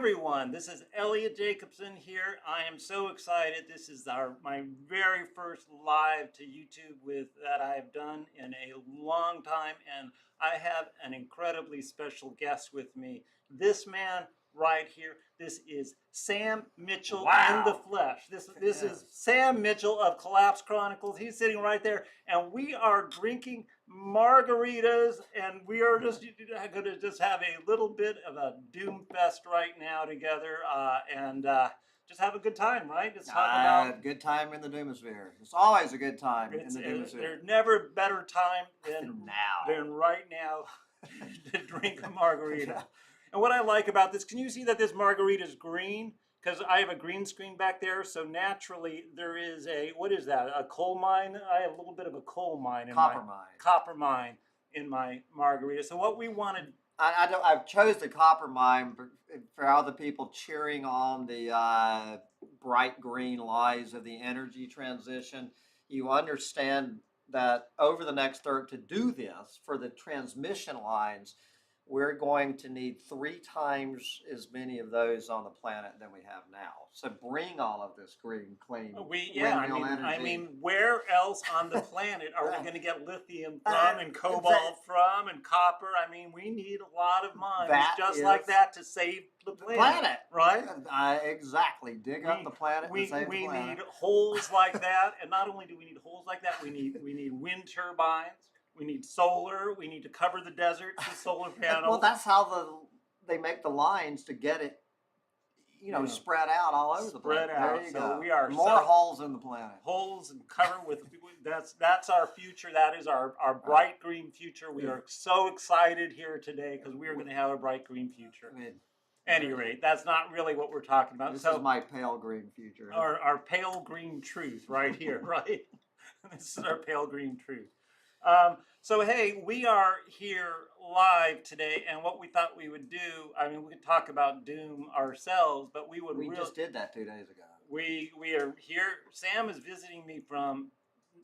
everyone. This is Eliot Jacobson here. I am so excited. This is my very first live to YouTube that I have done in a long time, and I have an incredibly special guest with me. This man right here. This is Sam Mitchell in the flesh. This is Sam Mitchell of Collapse Chronicles. He's sitting right there, and we are drinking margaritas, and we are just going to just have a little bit of a doom fest right now together, and just have a good time, right? Just talk about good time in the Doomosphere. It's always a good time in the Doomosphere. There's never a better time than right now to drink a margarita. And what I like about this, can you see that this margarita is green? Because I have a green screen back there, so naturally there is what is that, a coal mine? I have a little bit of a coal mine. Copper mine in my margarita. So what we wanted... I've chose the copper mine for all the people cheering on the bright green lies of the energy transition. You understand that over the next to do this, for the transmission lines, we're going to need 3 times as many of those on the planet than we have now. So bring all of this green, clean, energy. I mean, where else on the planet are we going to get lithium from, and cobalt from, and copper? I mean, we need a lot of mines like that to save the planet. Right? Exactly. Dig up the planet and save the planet. We need holes like that, and not only do we need holes like that, we need wind turbines. We need solar. We need to cover the deserts with solar panels. Well, that's how they make the lines to get it, spread out all over the planet. There you go. We are more holes in the planet. Holes and cover with that's our future. That is our bright green future. We are so excited here today because we are going to have a bright green future. At any rate, that's not really what we're talking about. This is my pale green future. Our pale green truth right here, right? This is our pale green truth. So, hey, we are here live today, and what we thought we would do, I mean, we could talk about doom ourselves, but we just did that 2 days ago. We are here. Sam is visiting me from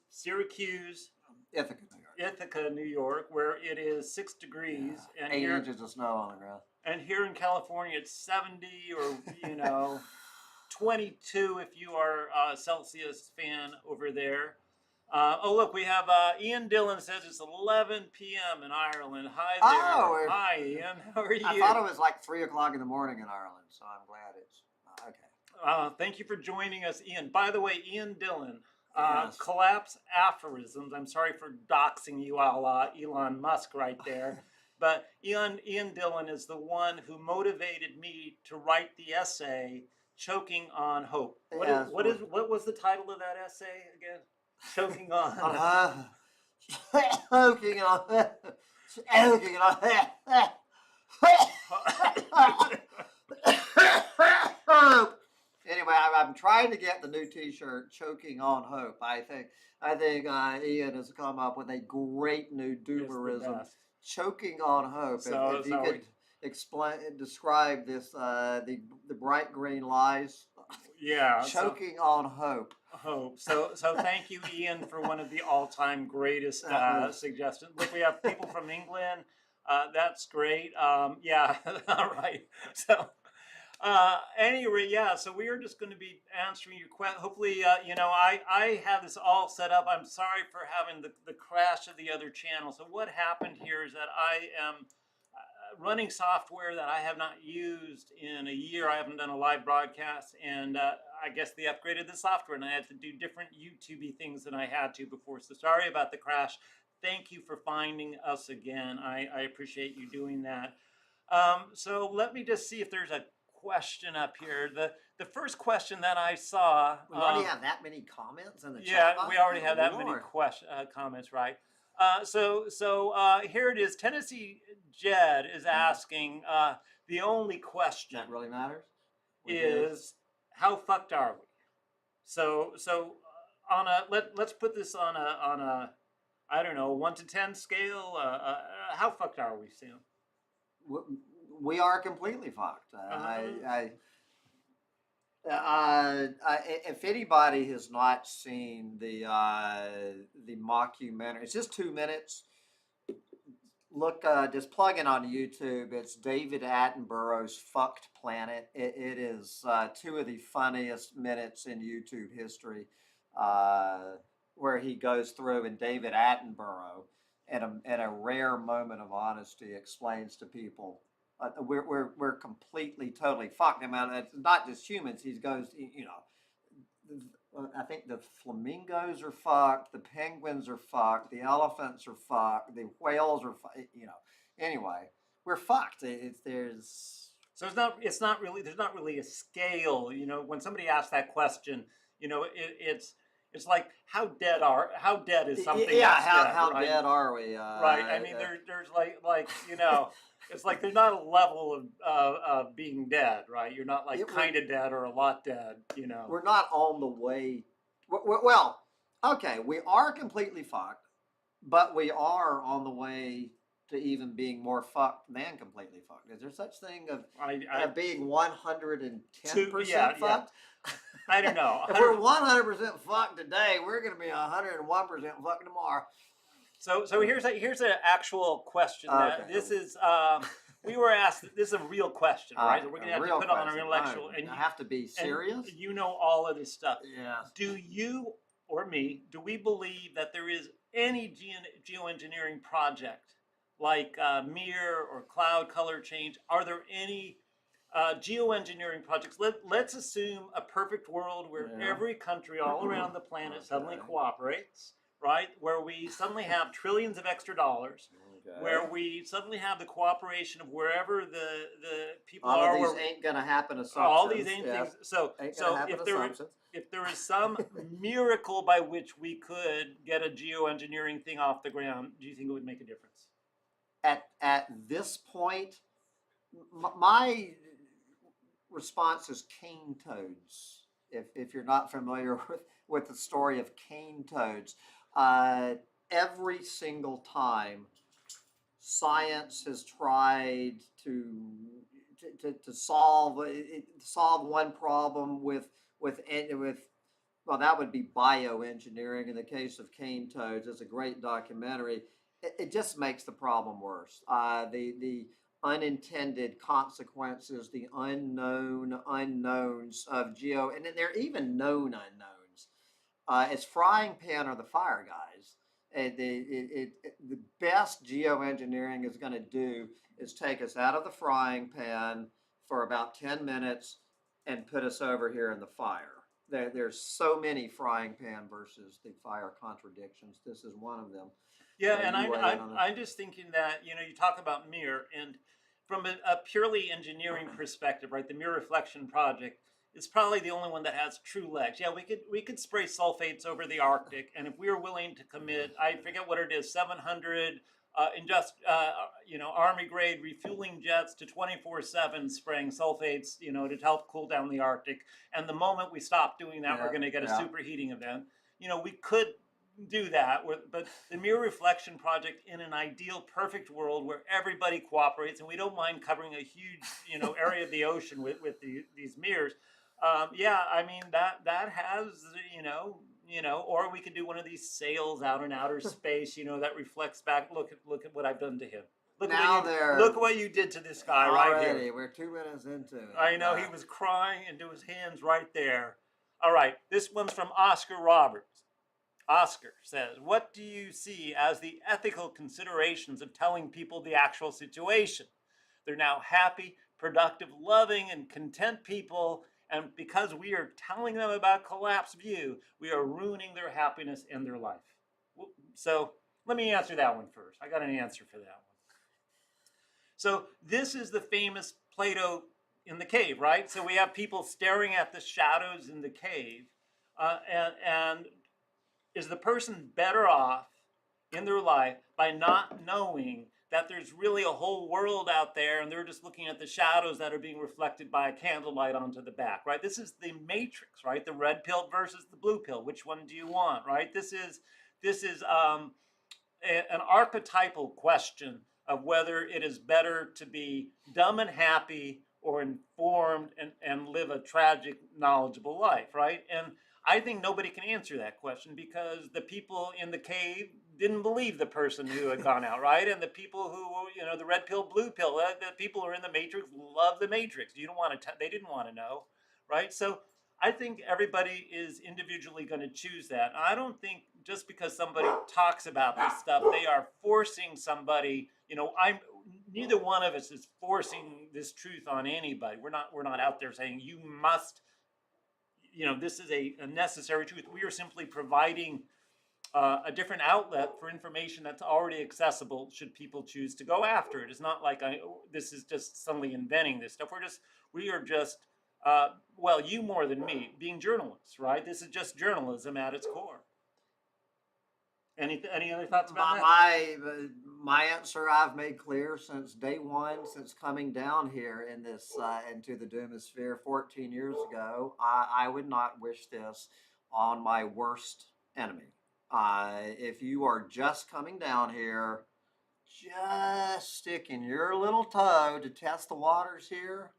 Syracuse, Ithaca, New York, where it is 6 degrees. Yeah. And 8 inches of snow on the ground. And here in California, it's 70 or, 22 if you are a Celsius fan over there. Look, we have Ian Dillon says it's 11 p.m. in Ireland. Hi there. Hi, Ian. How are you? I thought it was like 3 o'clock in the morning in Ireland, so I'm glad it's okay. Thank you for joining us, Ian. By the way, Ian Dillon, Collapse Aphorisms. I'm sorry for doxing you all, Elon Musk right there. But Ian Dillon is the one who motivated me to write the essay, Choking on Hope. What was the title of that essay again? Choking on. Choking on. Choking on. Anyway, I'm trying to get the new T-shirt, "Choking on Hope." I think Ian has come up with a great new doomerism, "Choking on Hope." So, if you could describe this, the bright green lies. Yeah, choking on hope. So thank you, Ian, for one of the all-time greatest suggestions. Look, we have people from England. That's great. Yeah, all right. So anyway, yeah. So we are just going to be answering your questions. Hopefully, I have this all set up. I'm sorry for having the crash of the other channel. So what happened here is that I am running software that I have not used in a year. I haven't done a live broadcast, and I guess they upgraded the software, and I had to do different YouTube-y things than I had to before. So sorry about the crash. Thank you for finding us again. I appreciate you doing that. So let me just see if there's a question up here. The first question that I saw... We already have that many comments in the chat Yeah, box? we already have that many comments, right? So here it is. Tennessee Jed is asking, the only question that really matters is how fucked are we? So on a let's put this on a I don't know, 1 to 10 scale. How fucked are we, Sam? We are completely fucked. If anybody has not seen the mockumentary, it's just 2 minutes. look, just plug in on YouTube. It's David Attenborough's "Fucked Planet." It is two of the funniest minutes in YouTube history, uh, where he goes through and David Attenborough, in a rare moment of honesty, explains to people we're completely totally fucked. I mean, it's not just humans. He goes, you know, I think the flamingos are fucked, the penguins are fucked, the elephants are fucked, the whales are fucked, you know. Anyway, we're fucked. There's So it's not really, there's not really a scale, you know, when somebody asks that question, you know, it's like how dead is something yeah. that's How dead, right? dead are we? Right. I mean, there's like you know, it's like there's not a level of being dead, right? You're not like kind of dead or a lot dead, you know. We're not on the way. Well, okay, we are completely fucked, but we are on the way to even being more fucked than completely fucked. Is there such thing of being 110% yeah. fucked? I don't know. If we're 100% fucked today, we're going to be 101% fucked tomorrow. So here's an actual question. That this is we were asked. This is a real question, right? We're going to have to put on our intellectual. And I have to be serious. You know all of this stuff. Yeah. Do you or me? Do we believe that there is any geoengineering project like mirror or cloud color change? Are there any geoengineering projects? Let's assume a perfect world where every country all around the planet suddenly cooperates, right? Where we suddenly have trillions of extra dollars, where we suddenly have the cooperation of wherever the people all are. All these ain't gonna happen assumptions. All these ain't things. So if there is some miracle by which we could get a geoengineering thing off the ground, do you think it would make a difference? At this point, my response is cane toads. If you're not familiar with the story of cane toads, every single time science has tried to solve one problem with well, that would be bioengineering. In the case of cane toads, it's a great documentary. It just makes the problem worse. The unintended consequences, the unknown unknowns of and they're even known unknowns. It's frying pan or the fire, guys. The best geoengineering is going to do is take us out of the frying pan for about 10 minutes and put us over here in the fire. There's so many frying pan versus the fire contradictions. This is one of them. Yeah, and I'm just thinking that, you know, you talk about mirror, and from a purely engineering perspective, right, the mirror reflection project is probably the only one that has true legs. Yeah, we could spray sulfates over the Arctic, and if we were willing to commit, I forget what it is, 700 you know, Army grade refueling jets to 24/7 spraying sulfates, you know, to help cool down the Arctic. And the moment we stop doing that, we're going to get a superheating event. You know, we could do that, but the mirror reflection project, in an ideal perfect world where everybody cooperates and we don't mind covering a huge, you know, area of the ocean with these mirrors, yeah, I mean that has, you know, or we could do one of these sails out in outer space, you know, that reflects back. Look at what I've done to him. Look what you did to this guy right here. We're 2 minutes into it. I know, he was crying into his hands right there. All right, this one's from Oscar Roberts. Oscar says, what do you see as the ethical considerations of telling people the actual situation? They're now happy, productive, loving, and content people, and because we are telling them about collapse view, we are ruining their happiness and their life. So let me answer that one first. I got an answer for that one. So this is the famous Plato in the cave, right? So we have people staring at the shadows in the cave, and is the person better off in their life by not knowing that there's really a whole world out there and they're just looking at the shadows that are being reflected by a candlelight onto the back, right? This is the matrix, right? The red pill versus the blue pill. Which one do you want, right? This is an archetypal question of whether it is better to be dumb and happy or informed and live a tragic, knowledgeable life, right? And I think nobody can answer that question because the people in the cave didn't believe the person who had gone out, right? And the people who, the red pill, blue pill, the people who are in the Matrix love the Matrix. You don't want to, they didn't want to know, right? So I think everybody is individually going to choose that. I don't think just because somebody talks about this stuff, they are forcing somebody, neither one of us is forcing this truth on anybody. We're not out there saying you must, this is a necessary truth. We are simply providing a different outlet for information that's already accessible should people choose to go after it. It's not like this is just suddenly inventing this stuff. We are just, well, you more than me, being journalists, right? This is just journalism at its core. Any other thoughts about that? My answer I've made clear since day one, since coming down here in this into the Doomosphere 14 years ago. I would not wish this on my worst enemy. If you are just coming down here, just sticking your little toe to test the waters here,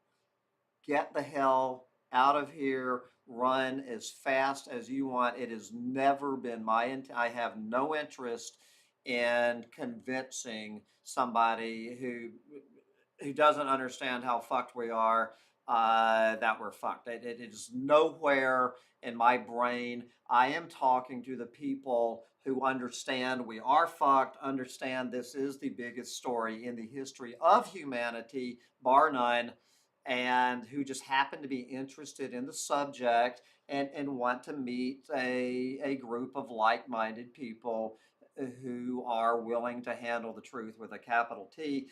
get the hell out of here. Run as fast as you want. It has never been I have no interest in convincing somebody who doesn't understand how fucked we are that we're fucked. It is nowhere in my brain. I am talking to the people who understand we are fucked, understand this is the biggest story in the history of humanity, bar none, and who just happen to be interested in the subject and want to meet a group of like-minded people who are willing to handle the truth with a capital T.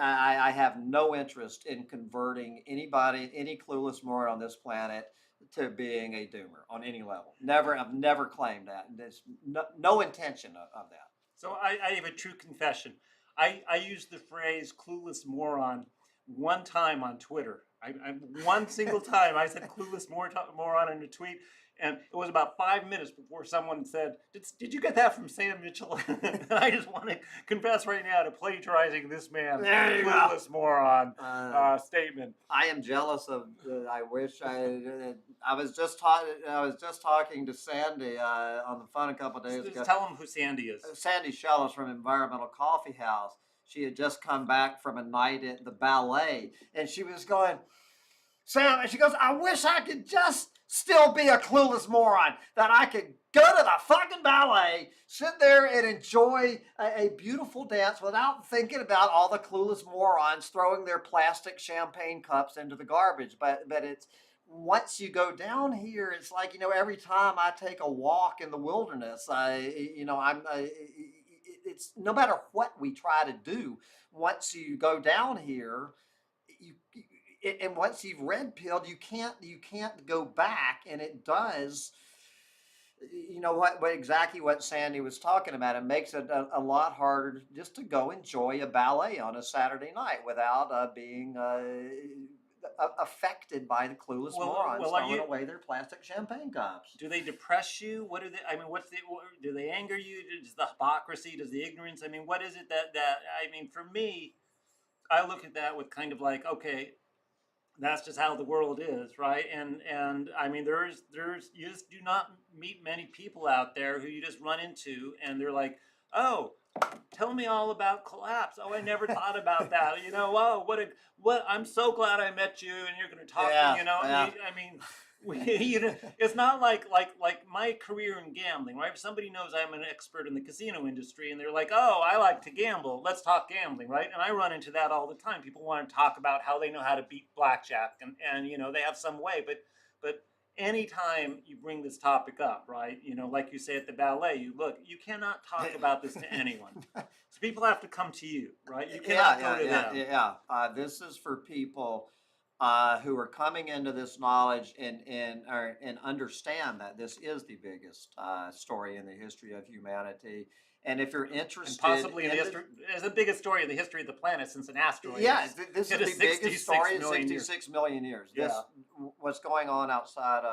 I have no interest in converting anybody, any clueless moron on this planet, to being a doomer on any level. I've never claimed that. There's no intention of that. So I have a true confession. I used the phrase clueless moron one time on Twitter. One single time I said clueless moron in a tweet, and it was about 5 minutes before someone said, did you get that from Sam Mitchell? And I just want to confess right now to plagiarizing this man's clueless moron statement. I am jealous of. I wish I was just talking to Sandy on the phone a couple of days ago. Tell him who Sandy is. Sandy Shellis from Environmental Coffee House. She had just come back from a night at the ballet, and she was going, Sam, and she goes, I wish I could just still be a clueless moron, that I could go to the fucking ballet, sit there and enjoy a beautiful dance without thinking about all the clueless morons throwing their plastic champagne cups into the garbage. But it's, once you go down here, it's like, every time I take a walk in the wilderness, it's no matter what we try to do, once you go down here, and once you've red pilled, you can't go back. And it does, exactly what Sandy was talking about. It makes it a lot harder just to go enjoy a ballet on a Saturday night without being affected by the clueless morons throwing away their plastic champagne cups. Do they depress you? What do they? I mean, do they anger you? Does the hypocrisy? Does the ignorance? I mean, what is it that? I mean, for me, I look at that with kind of like, okay, that's just how the world is, right? And I mean, there's you just do not meet many people out there who you just run into, and they're like, oh, tell me all about collapse. Oh, I never thought about that. Oh, what? I'm so glad I met you, and you're going to talk to me. I mean, it's not like my career in gambling, right? If somebody knows I'm an expert in the casino industry, and they're like, oh, I like to gamble. Let's talk gambling, right? And I run into that all the time. People want to talk about how they know how to beat blackjack, and they have some way, but anytime you bring this topic up, right, like you say at the ballet, you cannot talk about this to anyone. So people have to come to you, right? You cannot go to them. Yeah. This is for people who are coming into this knowledge and understand that this is the biggest story in the history of humanity. And if you're interested, and possibly it's the biggest story in the history of the planet since an asteroid. Yeah, this is the biggest story in 66 million years. What's going on outside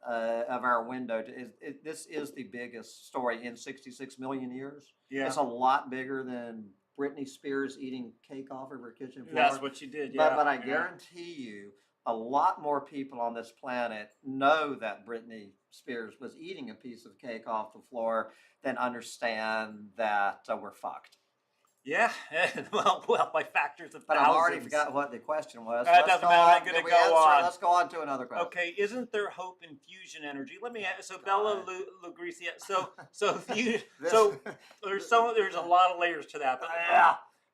of our window, this is the biggest story in 66 million years. Yeah. It's a lot bigger than Britney Spears eating cake off of her kitchen floor. That's what she did, yeah. But I guarantee you, a lot more people on this planet know that Britney Spears was eating a piece of cake off the floor, then understand that we're fucked. Yeah, well, by factors of But thousands. I've already forgot what the question was. That doesn't matter. I'm going to go on. Let's go on to another question. Okay, isn't there hope in fusion energy? Let me ask. So Bella Lugrisia. So there's a lot of layers to that.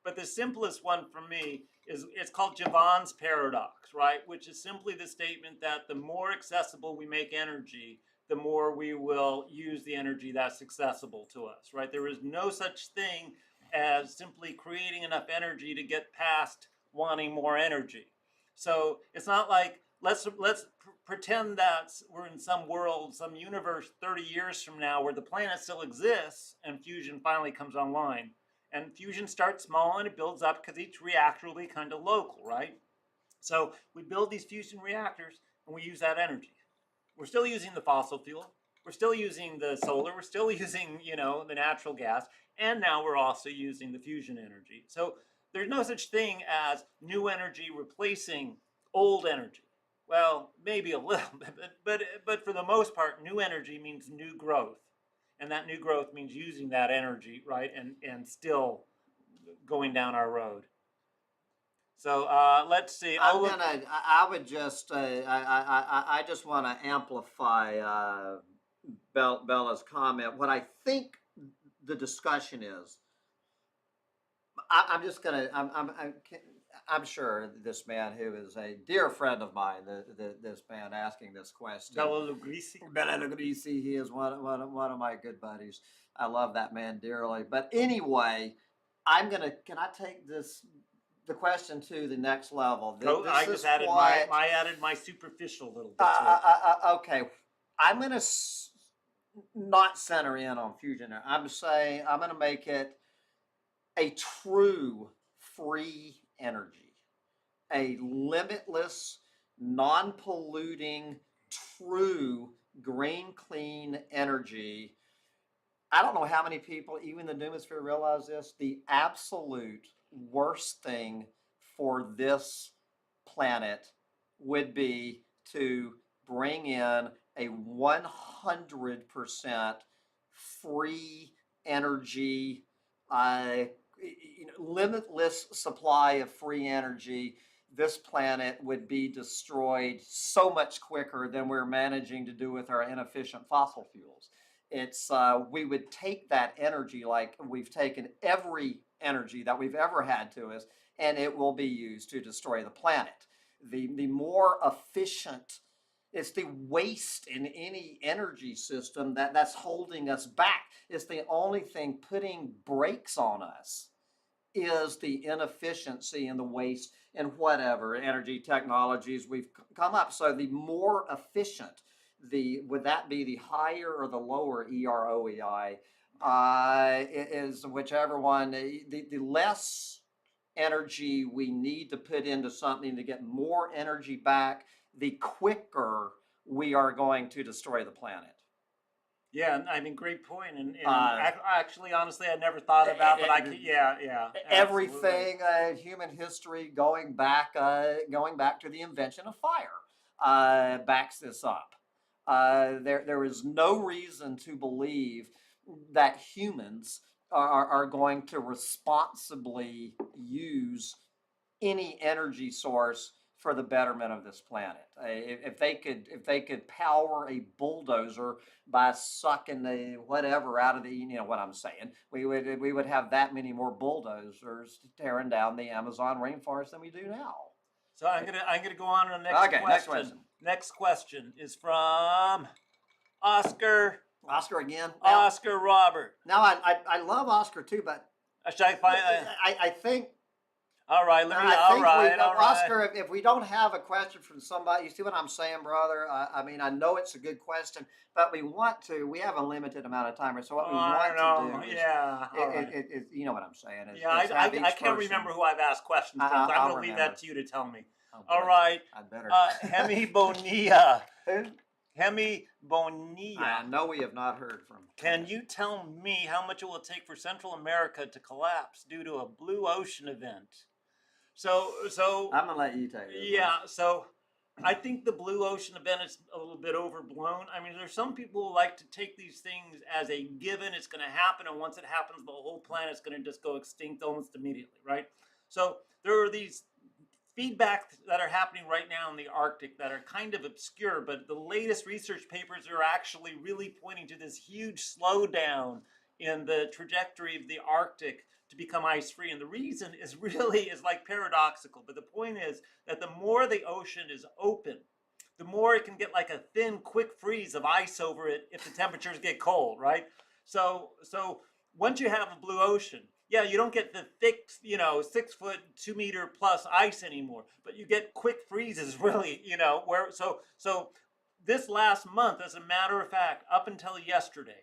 But the simplest one for me is it's called Javon's paradox, right? Which is simply the statement that the more accessible we make energy, the more we will use the energy that's accessible to us, right? There is no such thing as simply creating enough energy to get past wanting more energy. So it's not like let's pretend that we're in some world, some universe 30 years from now where the planet still exists and fusion finally comes online. And fusion starts small and it builds up because each reactor will be kind of local, right? So we build these fusion reactors and we use that energy. We're still using the fossil fuel. We're still using the solar. We're still using, the natural gas. And now we're also using the fusion energy. So there's no such thing as new energy replacing old energy. Well, maybe a little bit, but for the most part, new energy means new growth. And that new growth means using that energy, right, and still going down our road. So let's see. I just want to amplify Bella's comment. What I think the discussion is, I'm sure this man who is a dear friend of mine, this man asking this question, Bella Lugrisi, he is one of my good buddies. I love that man dearly. But anyway, can I take the question to the next level? I just added my superficial little bit to it. Okay, I'm going to not center in on fusion. I'm going to make it a true free energy, a limitless, non-polluting, true green, clean energy. I don't know how many people, even the Noomosphere, realize this. The absolute worst thing for this planet would be to bring in a 100% free energy, limitless supply of free energy. This planet would be destroyed so much quicker than we're managing to do with our inefficient fossil fuels. We would take that energy like we've taken every energy that we've ever had to us, and it will be used to destroy the planet. The more efficient, it's the waste in any energy system that's holding us back. It's the only thing putting brakes on us is the inefficiency and the waste and whatever energy technologies we've come up. So the more efficient, would that be the higher or the lower EROEI? Is whichever one. The less energy we need to put into something to get more energy back, the quicker we are going to destroy the planet. Yeah, I mean, great point. And actually, honestly, I never thought about, but yeah. Everything, human history, going back to the invention of fire, backs this up. There is no reason to believe that humans are going to responsibly use any energy source for the betterment of this planet. If they could power a bulldozer by sucking the whatever out of the, what I'm saying, we would have that many more bulldozers tearing down the Amazon rainforest than we do now. So I'm gonna go on to the next question. Next question is from Oscar. Oscar again. Oscar Robert. Now I love Oscar too, but should I find? I think. All right, Oscar, if we don't have a question from somebody, you see what I'm saying, brother? I mean, I know it's a good question, but we have a limited amount of time, so what we want to do is, you know what I'm saying? I can't remember who I've asked questions from, so I'm going to leave that to you to tell me. All right. I better. Hemi Bonilla. Who? Hemi Bonilla. I know we have not heard from. Can you tell me how much it will take for Central America to collapse due to a blue ocean event? So I'm gonna let you take it. Yeah. So I think the blue ocean event is a little bit overblown. I mean, there's some people who like to take these things as a given. It's going to happen, and once it happens, the whole planet's going to just go extinct almost immediately, right? So there are these feedback that are happening right now in the Arctic that are kind of obscure, but the latest research papers are actually really pointing to this huge slowdown in the trajectory of the Arctic to become ice-free. And the reason is really is like paradoxical, but the point is that the more the ocean is open, the more it can get like a thin, quick freeze of ice over it if the temperatures get cold, right? So once you have a blue ocean, yeah, you don't get the thick, 6 foot, 2 meter plus ice anymore, but you get quick freezes, really, where so this last month, as a matter of fact, up until yesterday,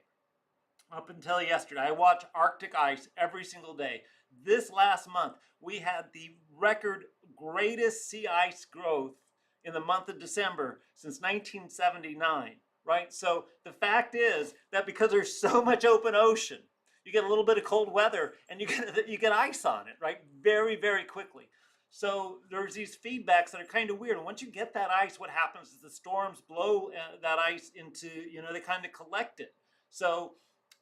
I watch Arctic ice every single day. This last month, we had the record greatest sea ice growth in the month of December since 1979, right? So the fact is that because there's so much open ocean, you get a little bit of cold weather and you get ice on it, right? Very, very quickly. So there's these feedbacks that are kind of weird. And once you get that ice, what happens is the storms blow that ice into, they kind of collect it. So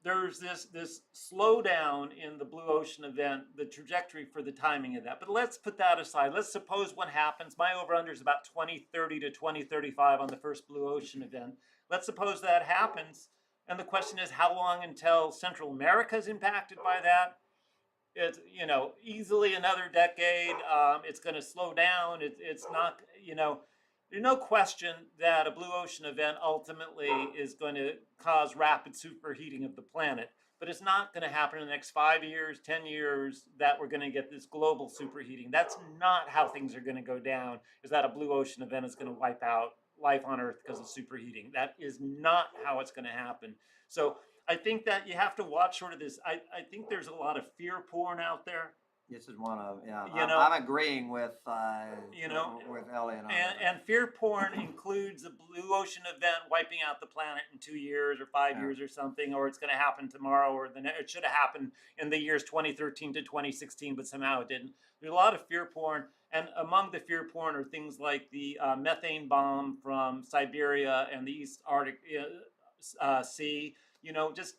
there's this slowdown in the blue ocean event, the trajectory for the timing of that. But let's put that aside. Let's suppose what happens. My over-under is about 2030 to 2035 on the first blue ocean event. Let's suppose that happens. And the question is, how long until Central America is impacted by that? It's, easily another decade. It's going to slow down. It's not, there's no question that a blue ocean event ultimately is going to cause rapid superheating of the planet. But it's not going to happen in the next 5 years, 10 years that we're going to get this global superheating. That's not how things are going to go down, is that a blue ocean event is going to wipe out life on Earth because of superheating. That is not how it's going to happen. So I think that you have to watch sort of this. I think there's a lot of fear porn out there. This is one of, I'm agreeing with with Eliot on and fear porn includes a blue ocean event wiping out the planet in 2 years or 5 years or something, or it's going to happen tomorrow, or it should have happened in the years 2013 to 2016, but somehow it didn't. There's a lot of fear porn, and among the fear porn are things like the methane bomb from Siberia and the East Arctic Sea.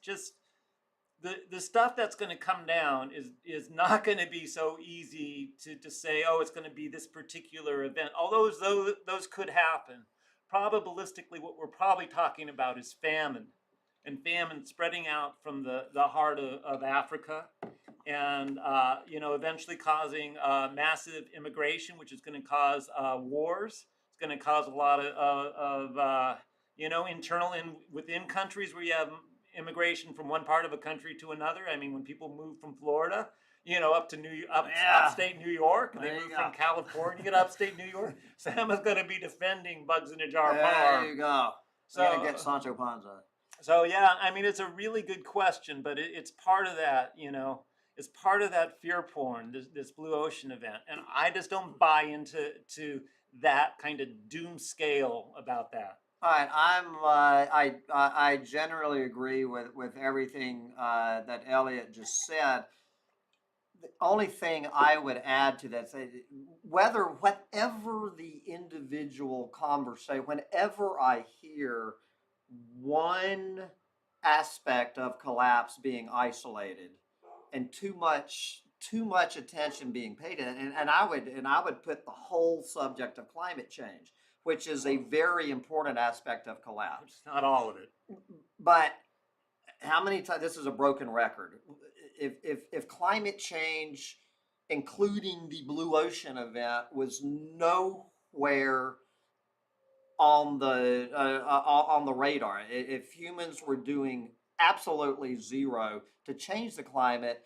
Just the stuff that's going to come down is not going to be so easy to say, oh, it's going to be this particular event. Although those could happen. Probabilistically, what we're probably talking about is famine, and famine spreading out from the heart of Africa, and eventually causing massive immigration, which is going to cause wars. It's going to cause a lot of internal within countries where you have immigration from one part of a country to another. I mean, when people move from Florida, up to upstate New York, and they move from California to upstate New York. Sam is going to be defending Bugs in a Jar Farm. There you go. So we're gonna get Sancho Panza. So yeah, I mean, it's a really good question, but it's part of that. It's part of that fear porn, this blue ocean event, and I just don't buy into that kind of doom scale about that. All right, I generally agree with everything that Eliot just said. The only thing I would add to that, whatever the individual conversation, whenever I hear one aspect of collapse being isolated and too much attention being paid, and I would put the whole subject of climate change, which is a very important aspect of collapse. It's not all of it. But how many times, this is a broken record, if climate change, including the blue ocean event, was nowhere on the radar, if humans were doing absolutely zero to change the climate,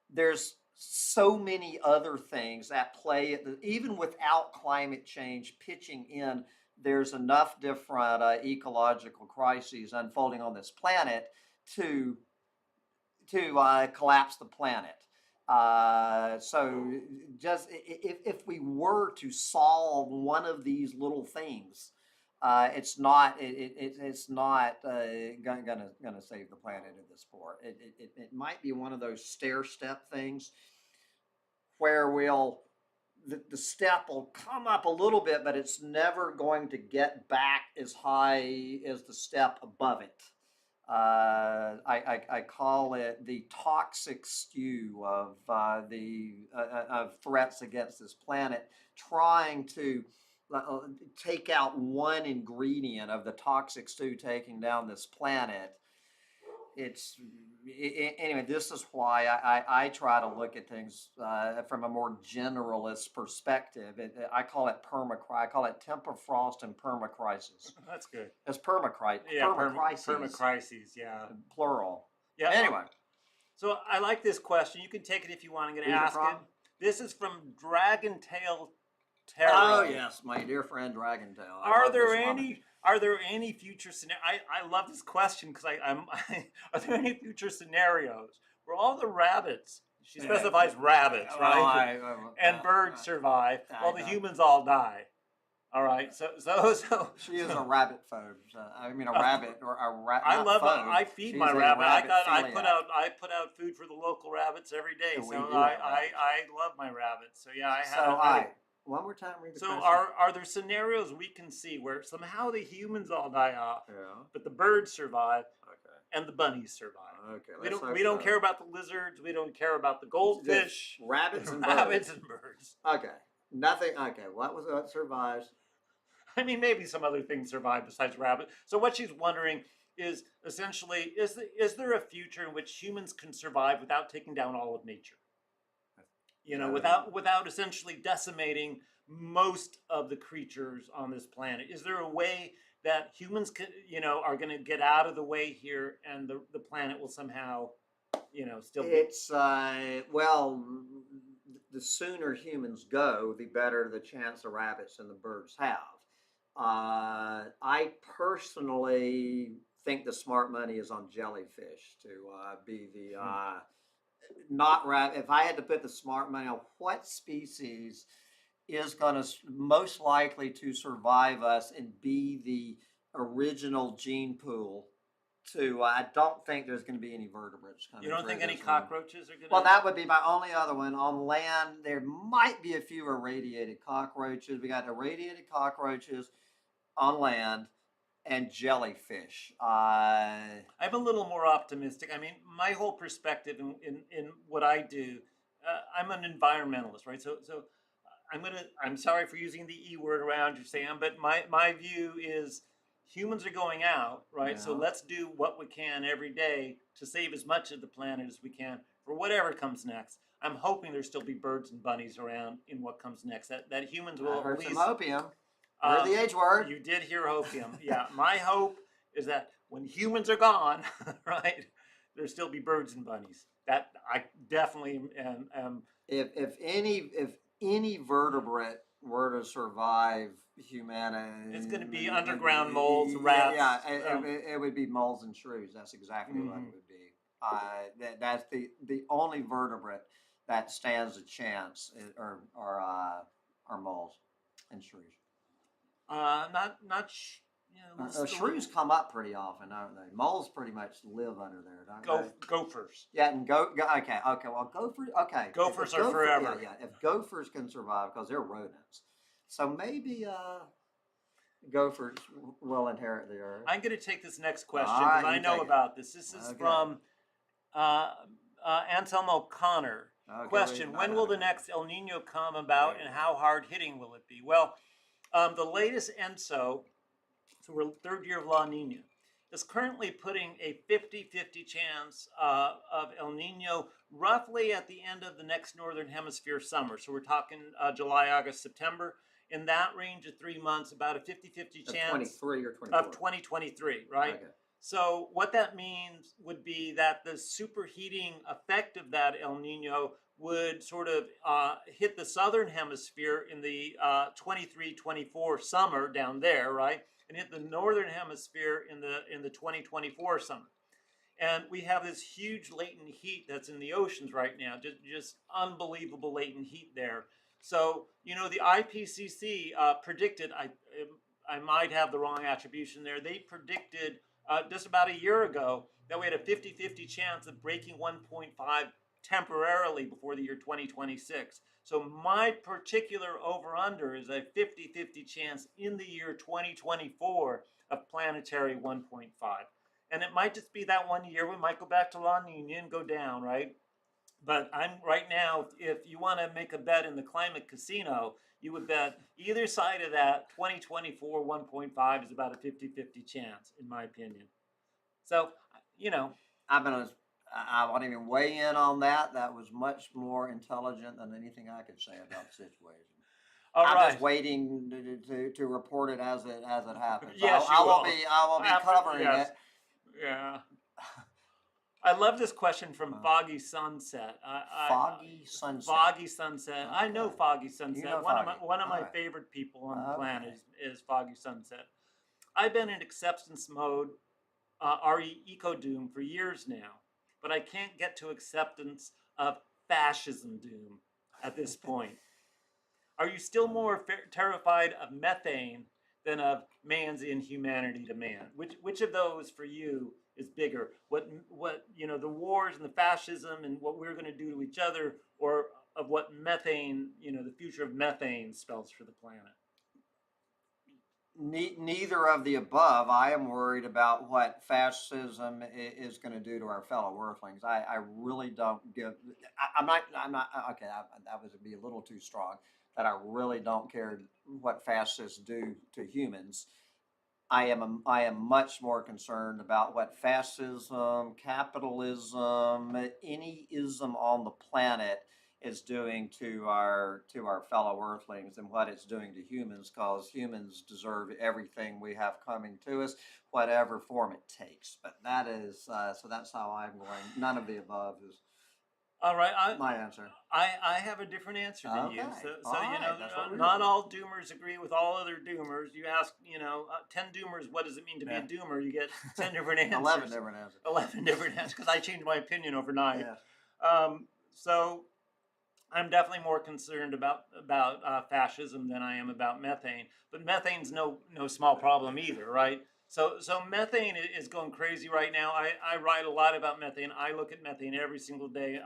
there's so many other things at play. Even without climate change pitching in, there's enough different ecological crises unfolding on this planet to collapse the planet. So just if we were to solve one of these little things, it's not gonna save the planet at this point. It might be one of those stair step things where we'll the step will come up a little bit, but it's never going to get back as high as the step above it. I call it the toxic stew of of threats against this planet, trying to take out one ingredient of the toxic stew taking down this planet. Anyway, this is why I try to look at things from a more generalist perspective. I call it permacrisis. I call it temperfrost and permacrisis. That's good. It's permacrisis. Yeah, permacrisis. permacrises. Yeah. Plural. Yeah. Anyway. So I like this question. You can take it if you want. I'm going to ask it. This is from Dragon Tail Tarot. Oh yes, my dear friend Dragon Tail. Are there any future scenarios? I love this question because are there any future scenarios where all the rabbits, she specifies rabbits, right? And birds survive while the humans all die. All right, so she is a rabbit phobe. I mean, a rabbit or a rabbit. I love. Phobe. I feed my rabbit. I put out food for the local rabbits every day. And so I love my rabbits. So yeah, I have. So one more time, read the question. Are there scenarios we can see where somehow the humans all die off, but the birds survive, and the bunnies survive? Okay, we don't care about the lizards. We don't care about the goldfish. Rabbits and birds. Okay, nothing. Okay, what survives? I mean, maybe some other things survive besides rabbit. So what she's wondering is essentially, is there a future in which humans can survive without taking down all of nature? You know, without essentially decimating most of the creatures on this planet. Is there a way that humans are going to get out of the way here, and the planet will somehow, still? It's well, the sooner humans go, the better the chance the rabbits and the birds have. I personally think the smart money is on jellyfish to be the not rabbit. If I had to put the smart money on what species is going to most likely to survive us and be the original gene pool to, I don't think there's going to be any vertebrates coming. You don't think any cockroaches are going to? Well, that would be my only other one. On land, there might be a few irradiated cockroaches. We got irradiated cockroaches on land and jellyfish. I'm a little more optimistic. I mean, my whole perspective in what I do, I'm an environmentalist, right? So I'm sorry for using the E word around you, Sam, but my view is humans are going out, right? Yeah. So let's do what we can every day to save as much of the planet as we can for whatever comes next. I'm hoping there'll still be birds and bunnies around in what comes next. That humans will at least. Some opium. Heard the H word. You did hear opium. Yeah, my hope is that when humans are gone, right, there'll still be birds and bunnies. That I definitely am. If any vertebrate were to survive humanity, it's going to be underground moles, rats. Yeah, it would be moles and shrews. That's exactly what it would be. That's the only vertebrate that stands a chance are moles and shrews. Shrews come up pretty often, don't they? Moles pretty much live under there, don't they? Gophers. Yeah, and okay. Well, gophers. Okay, gophers are forever. Yeah. If gophers can survive because they're rodents, so maybe gophers will inherit the earth. I'm going to take this next question because I know about this. This is from Anselmo Connor. Question: when will the next El Nino come about, and how hard hitting will it be? Well. The latest ENSO, so we're third year of La Niña, is currently putting a 50-50 chance of El Nino roughly at the end of the next Northern Hemisphere summer. So we're talking July, August, September. In that range of 3 months, about a 50-50 chance. 23 or 24. Of 2023, right? Okay. So what that means would be that the superheating effect of that El Nino would sort of hit the southern hemisphere in the 23-24 summer down there, right? And hit the northern hemisphere in the 2024 summer. And we have this huge latent heat that's in the oceans right now, just unbelievable latent heat there. So, the IPCC predicted, I might have the wrong attribution there, they predicted just about a year ago that we had a 50-50 chance of breaking 1.5 temporarily before the year 2026. So my particular over-under is a 50-50 chance in the year 2024 of planetary 1.5. And it might just be that 1 year. We might go back to La Nina and go down, right? But I'm right now, if you want to make a bet in the climate casino, you would bet either side of that 2024 1.5 is about a 50-50 chance, in my opinion. So, I won't even weigh in on that. That was much more intelligent than anything I could say about the situation. All I'm right. just waiting to report it as it happens. Yes, I you will will. be covering yes. it. Yeah. I love this question from Foggy Sunset. Foggy Sunset. Foggy Sunset. Okay. I know Foggy Sunset. You know one Foggy. of my right. favorite people on the Okay. planet is Foggy Sunset. I've been in acceptance mode, re eco doom, for years now, but I can't get to acceptance of fascism doom at this point. Are you still more terrified of methane than of man's inhumanity to man? Which of those for you is bigger? What the wars and the fascism and what we're going to do to each other, or of what methane, the future of methane spells for the planet? Neither of the above. I am worried about what fascism is going to do to our fellow Earthlings. I really don't give. I'm not. Okay, that would be a little too strong. That I really don't care what fascists do to humans. I am much more concerned about what fascism, capitalism, any ism on the planet is doing to our fellow Earthlings and what it's doing to humans, because humans deserve everything we have coming to us, whatever form it takes. But that is so that's how I'm going. None of the above is all right. my answer. I have a different answer than you. So right, not all doomers agree with all other doomers. You ask, 10 doomers, what does it mean to be a doomer? You get 10 different answers. 11 different answers. 11 different answers, because I changed my opinion overnight. Yeah. So I'm definitely more concerned about fascism than I am about methane. But methane's no small problem either, right? So methane is going crazy right now. I write a lot about methane. I look at methane every single day.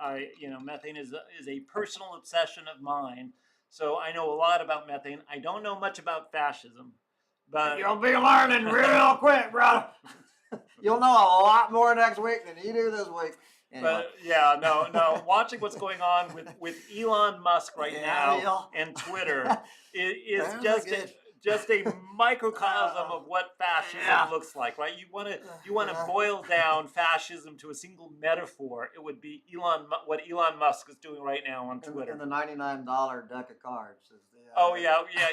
Methane is a personal obsession of mine. So I know a lot about methane. I don't know much about fascism, but You'll be learning real quick, brother. You'll know a lot more next week than you do this week. Anyway. But no. Watching what's going on with Elon Musk right now and Twitter is just a microcosm of what fascism looks like, right? You want to boil down fascism to a single metaphor. It would be what Elon Musk is doing right now on Twitter. And the $99 deck of cards. Is the,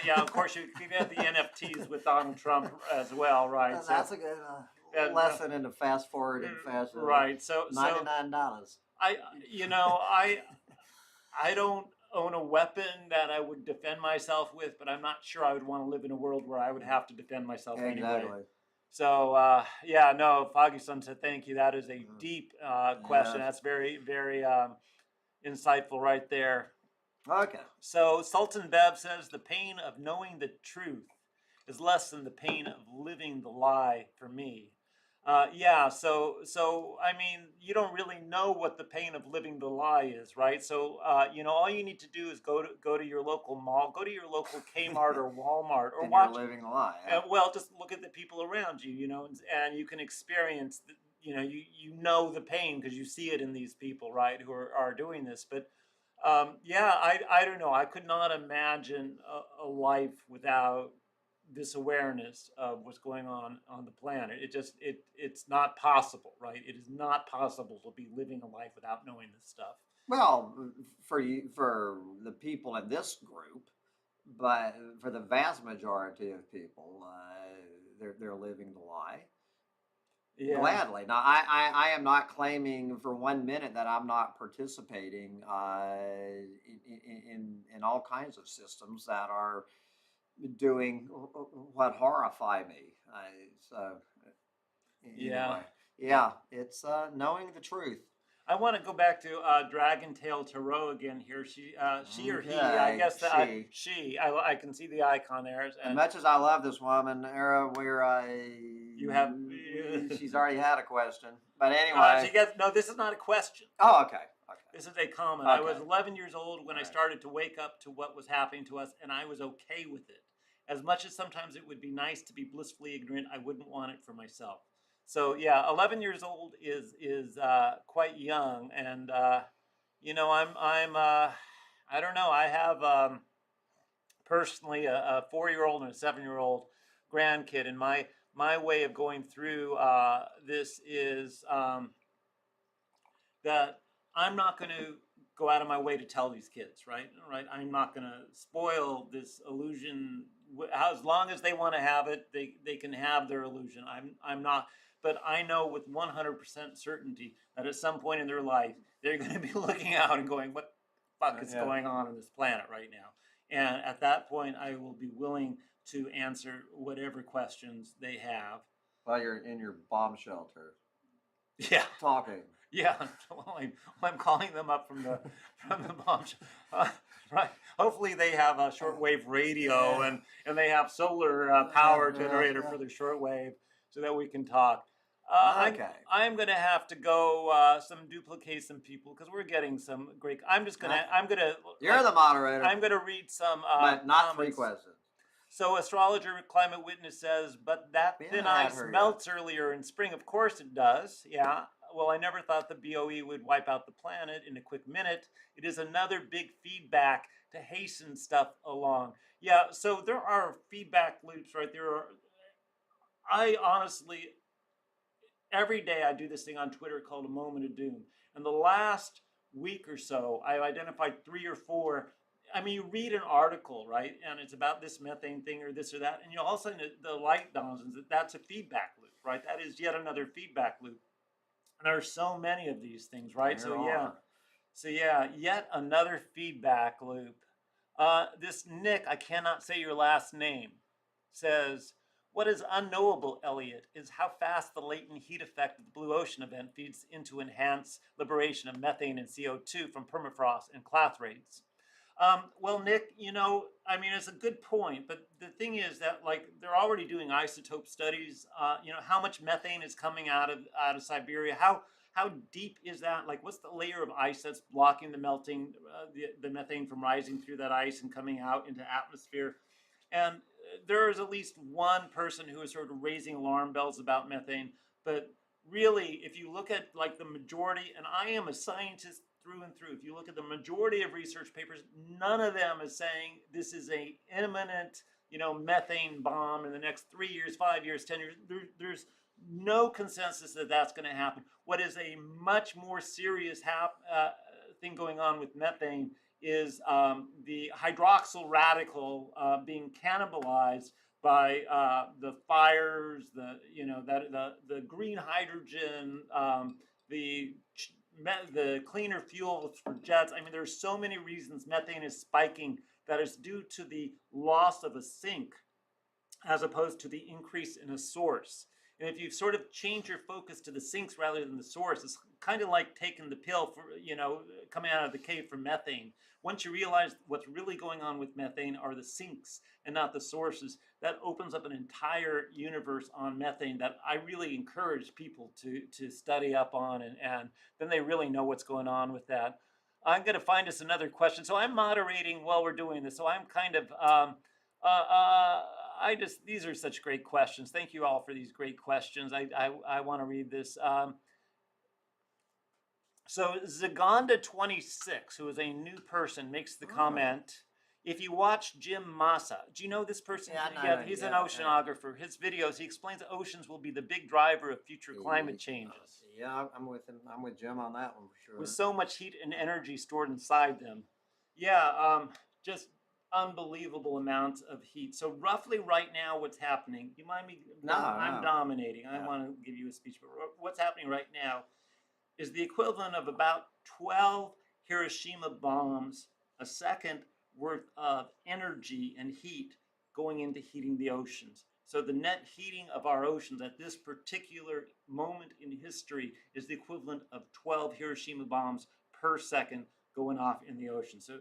yeah. Of course, you can get the NFTs with Donald Trump as well, right? That's a good lesson into fast forwarding fascism. Right. So $99. I don't own a weapon that I would defend myself with, but I'm not sure I would want to live in a world where I would have to defend myself anyway. So Foggy Sunset, thank you. That is a deep question. That's very, very insightful right there. Okay. So Sultan Bev says the pain of knowing the truth is less than the pain of living the lie for me. So I mean, you don't really know what the pain of living the lie is, right? So all you need to do is go to your local mall, go to your local Kmart or Walmart, or watch living the lie. Just look at the people around you, and you can experience you know the pain because you see it in these people, right, who are doing this. But I don't know. I could not imagine a life without this awareness of what's going on the planet. It's not possible, right? It is not possible to be living a life without knowing this stuff. Well, for the people in this group, but for the vast majority of people, they're living the lie. Yeah. Gladly. Now, I am not claiming for 1 minute that I'm not participating in all kinds of systems that are doing what horrify me. It's knowing the truth. I want to go back to Dragon Tail Tarot again here. She or he, I guess that she. I can see the icon there. As much as I love this woman, she's already had a question. But anyway, no, this is not a question. Oh, okay. This is a comment. I was Okay. 11 years old when I Right. started to wake up to what was happening to us, and I was okay with it. As much as sometimes it would be nice to be blissfully ignorant, I wouldn't want it for myself. So yeah, 11 years old is quite young, and you know, I don't know. I have personally a 4-year-old and a 7-year-old grandkid, and my way of going through this is that I'm not going to go out of my way to tell these kids, right? Right. I'm not going to spoil this illusion. As long as they want to have it, they can have their illusion. I'm not, but I know with 100% certainty that at some point in their life, they're going to be looking out and going, what the fuck is going on this planet right now? And at that point, I will be willing to answer whatever questions they have. While you're in your bomb shelter. Yeah. Talking. Yeah, I'm calling them up from the bomb. Right. Hopefully they have a shortwave radio and they have solar power generator for their shortwave so that we can talk. Okay. I'm gonna have to go duplicate some people because we're getting some great. You're the moderator. I'm gonna read some but not comments. 3 questions. So astrologer climate witness says, but that thin ice melts earlier in spring. Of course it does. Yeah. Well, I never thought the BOE would wipe out the planet in a quick minute. It is another big feedback to hasten stuff along. Yeah, so there are feedback loops, right? I honestly, every day I do this thing on Twitter called a moment of doom. And the last week or so, I've identified 3 or 4. I mean, you read an article, right? And it's about this methane thing or this or that. And all of a sudden the light dawns and that's a feedback loop, right? That is yet another feedback loop. And there are so many of these things, right? So yeah, yet another feedback loop. This Nick, I cannot say your last name, says, what is unknowable, Eliot, is how fast the latent heat effect of the blue ocean event feeds into enhanced liberation of methane and CO2 from permafrost and clathrates. Well, Nick, I mean, it's a good point, but the thing is that, like, they're already doing isotope studies. How much methane is coming out of Siberia? How deep is that? Like, what's the layer of ice that's blocking the melting, the methane from rising through that ice and coming out into atmosphere? And there is at least one person who is sort of raising alarm bells about methane. But really, if you look at like the majority, and I am a scientist through and through. If you look at the majority of research papers, none of them is saying this is a imminent, methane bomb in the next 3 years, 5 years, 10 years. There's no consensus that that's going to happen. What is a much more serious thing going on with methane is the hydroxyl radical being cannibalized by the fires, the green hydrogen, the cleaner fuels for jets. I mean, there's so many reasons methane is spiking that is due to the loss of a sink as opposed to the increase in a source. And if you sort of change your focus to the sinks rather than the source, it's kind of like taking the pill for, coming out of the cave for methane. Once you realize what's really going on with methane are the sinks and not the sources, that opens up an entire universe on methane that I really encourage people to study up on, and then they really know what's going on with that. I'm going to find us another question. So I'm moderating while we're doing this. So I'm kind of, these are such great questions. Thank you all for these great questions. I want to read this. So Zagonda26, who is a new person, makes the comment, if you watch Jim Massa, do you know this person? Yeah, he's an oceanographer. His videos, he explains that oceans will be the big driver of future climate changes. Yeah, I'm with him. I'm with Jim on that one for sure. With so much heat and energy stored inside them. Yeah, just unbelievable amounts of heat. So roughly right now, what's happening, you mind me? No, I'm dominating. I want to give you a speech, but what's happening right now is the equivalent of about 12 Hiroshima bombs a second worth of energy and heat going into heating the oceans. So the net heating of our oceans at this particular moment in history is the equivalent of 12 Hiroshima bombs per second going off in the ocean. So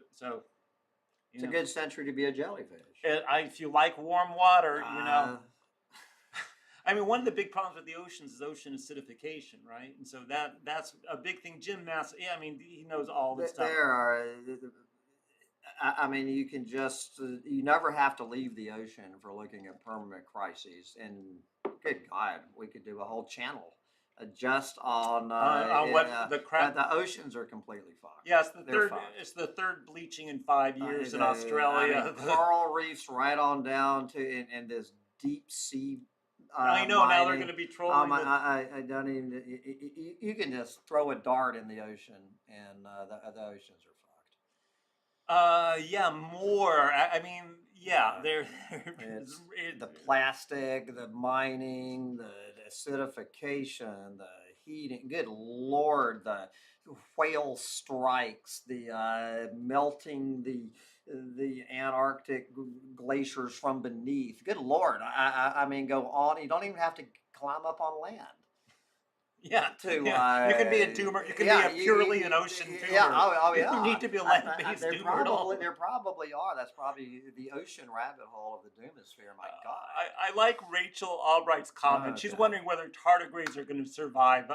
it's a good century to be a jellyfish. If you like warm water, I mean, one of the big problems with the oceans is ocean acidification, right? And so that's a big thing. Jim Mass, yeah, I mean, he knows all this stuff. There are. I mean, you can just you never have to leave the ocean for looking at permanent crises. And good God, we could do a whole channel just on what the crap. The oceans are completely fucked. Yeah, They're fucked. it's the third bleaching in 5 years in Australia. I mean, coral reefs right on down to and this deep sea. I know mining. now they're going to be trolling. I don't even. You can just throw a dart in the ocean, and the oceans are fucked. Yeah, more. I mean, yeah, they're the plastic, the mining, the acidification, the heating. Good Lord, the whale strikes, the melting the Antarctic glaciers from beneath. Good Lord, I mean, go on. You don't even have to climb up on land. Yeah, you can be a doomer. You can be a purely an ocean doomer. Yeah, oh yeah. You need to be a land-based doomer at all. There probably are. That's probably the ocean rabbit hole of the doomosphere. My God. I like Rachel Albright's comment. She's wondering whether tardigrades are going to survive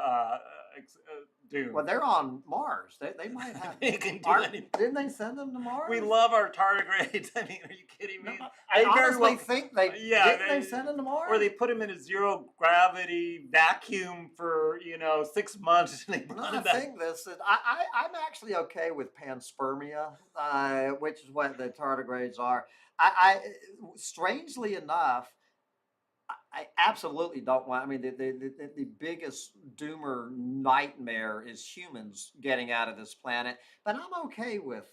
doom. Well, they're on Mars. They might have. They can do anything. Didn't they send them to Mars? We love our tardigrades. I mean, are you kidding me? No, I honestly think they didn't they send them to Mars? Or they put them in a zero gravity vacuum for 6 months and they brought them back. I think I'm actually okay with panspermia, which is what the tardigrades are. I strangely enough, I absolutely don't want. I mean, the biggest doomer nightmare is humans getting out of this planet. But I'm okay with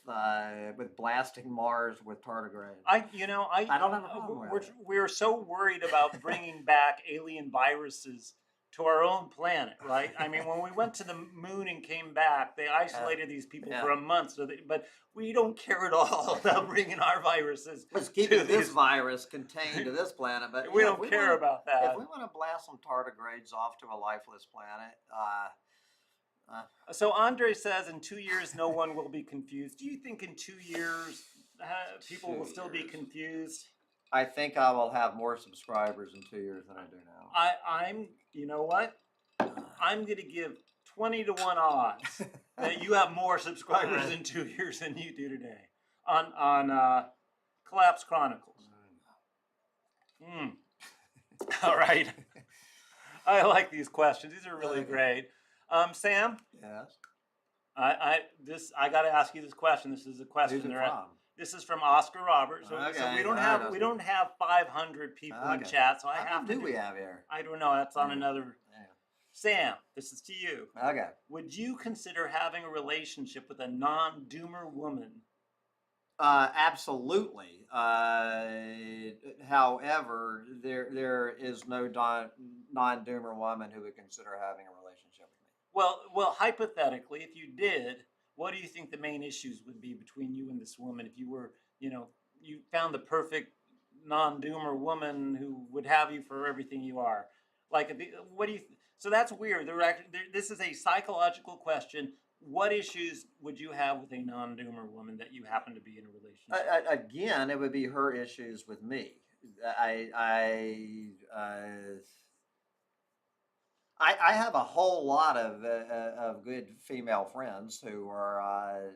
blasting Mars with tardigrades. I don't have a problem with it. We're so worried about bringing back alien viruses to our own planet, right? I mean, when we went to the moon and came back, they isolated these people for a month. But we don't care at all about bringing our viruses. Let's keep this virus contained to this planet, but we don't care about that. If we want to blast some tardigrades off to a lifeless planet, So Andre says, in 2 years, no one will be confused. Do you think in 2 years people will still be confused? I think I will have more subscribers in 2 years than I do now. I'm. You know what? I'm going to give 20 to 1 odds that you have more subscribers in 2 years than you do today on Collapse Chronicles. All right. I like these questions. These are really great. Sam? Yes. I got to ask you this question. This is a question. Who's it from? This is from Oscar Roberts. So we don't have 500 people in chat. So How many do we have here? I don't know. That's on another. Yeah. Sam, this is to you. Okay. Would you consider having a relationship with a non-doomer woman? Absolutely. However, there is no non-doomer woman who would consider having a relationship with me. Well, hypothetically, if you did, what do you think the main issues would be between you and this woman if you were, you found the perfect non-doomer woman who would have you for everything you are? Like, what do you? So that's weird. This is a psychological question. What issues would you have with a non-doomer woman that you happen to be in a relationship? Again, it would be her issues with me. I have a whole lot of good female friends who are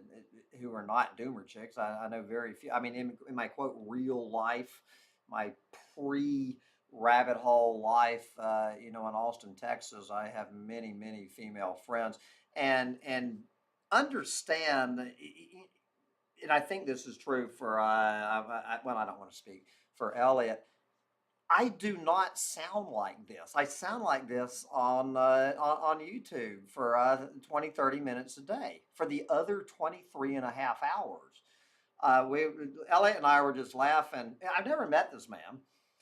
not doomer chicks. I know very few. I mean, in my quote real life, my pre-rabbit hole life, in Austin, Texas, I have many female friends, and understand. And I think this is true for I don't want to speak for Eliot. I do not sound like this. I sound like this on YouTube for 20, 30 minutes a day. For the other 23 and a half hours, Eliot and I were just laughing. I've never met this man.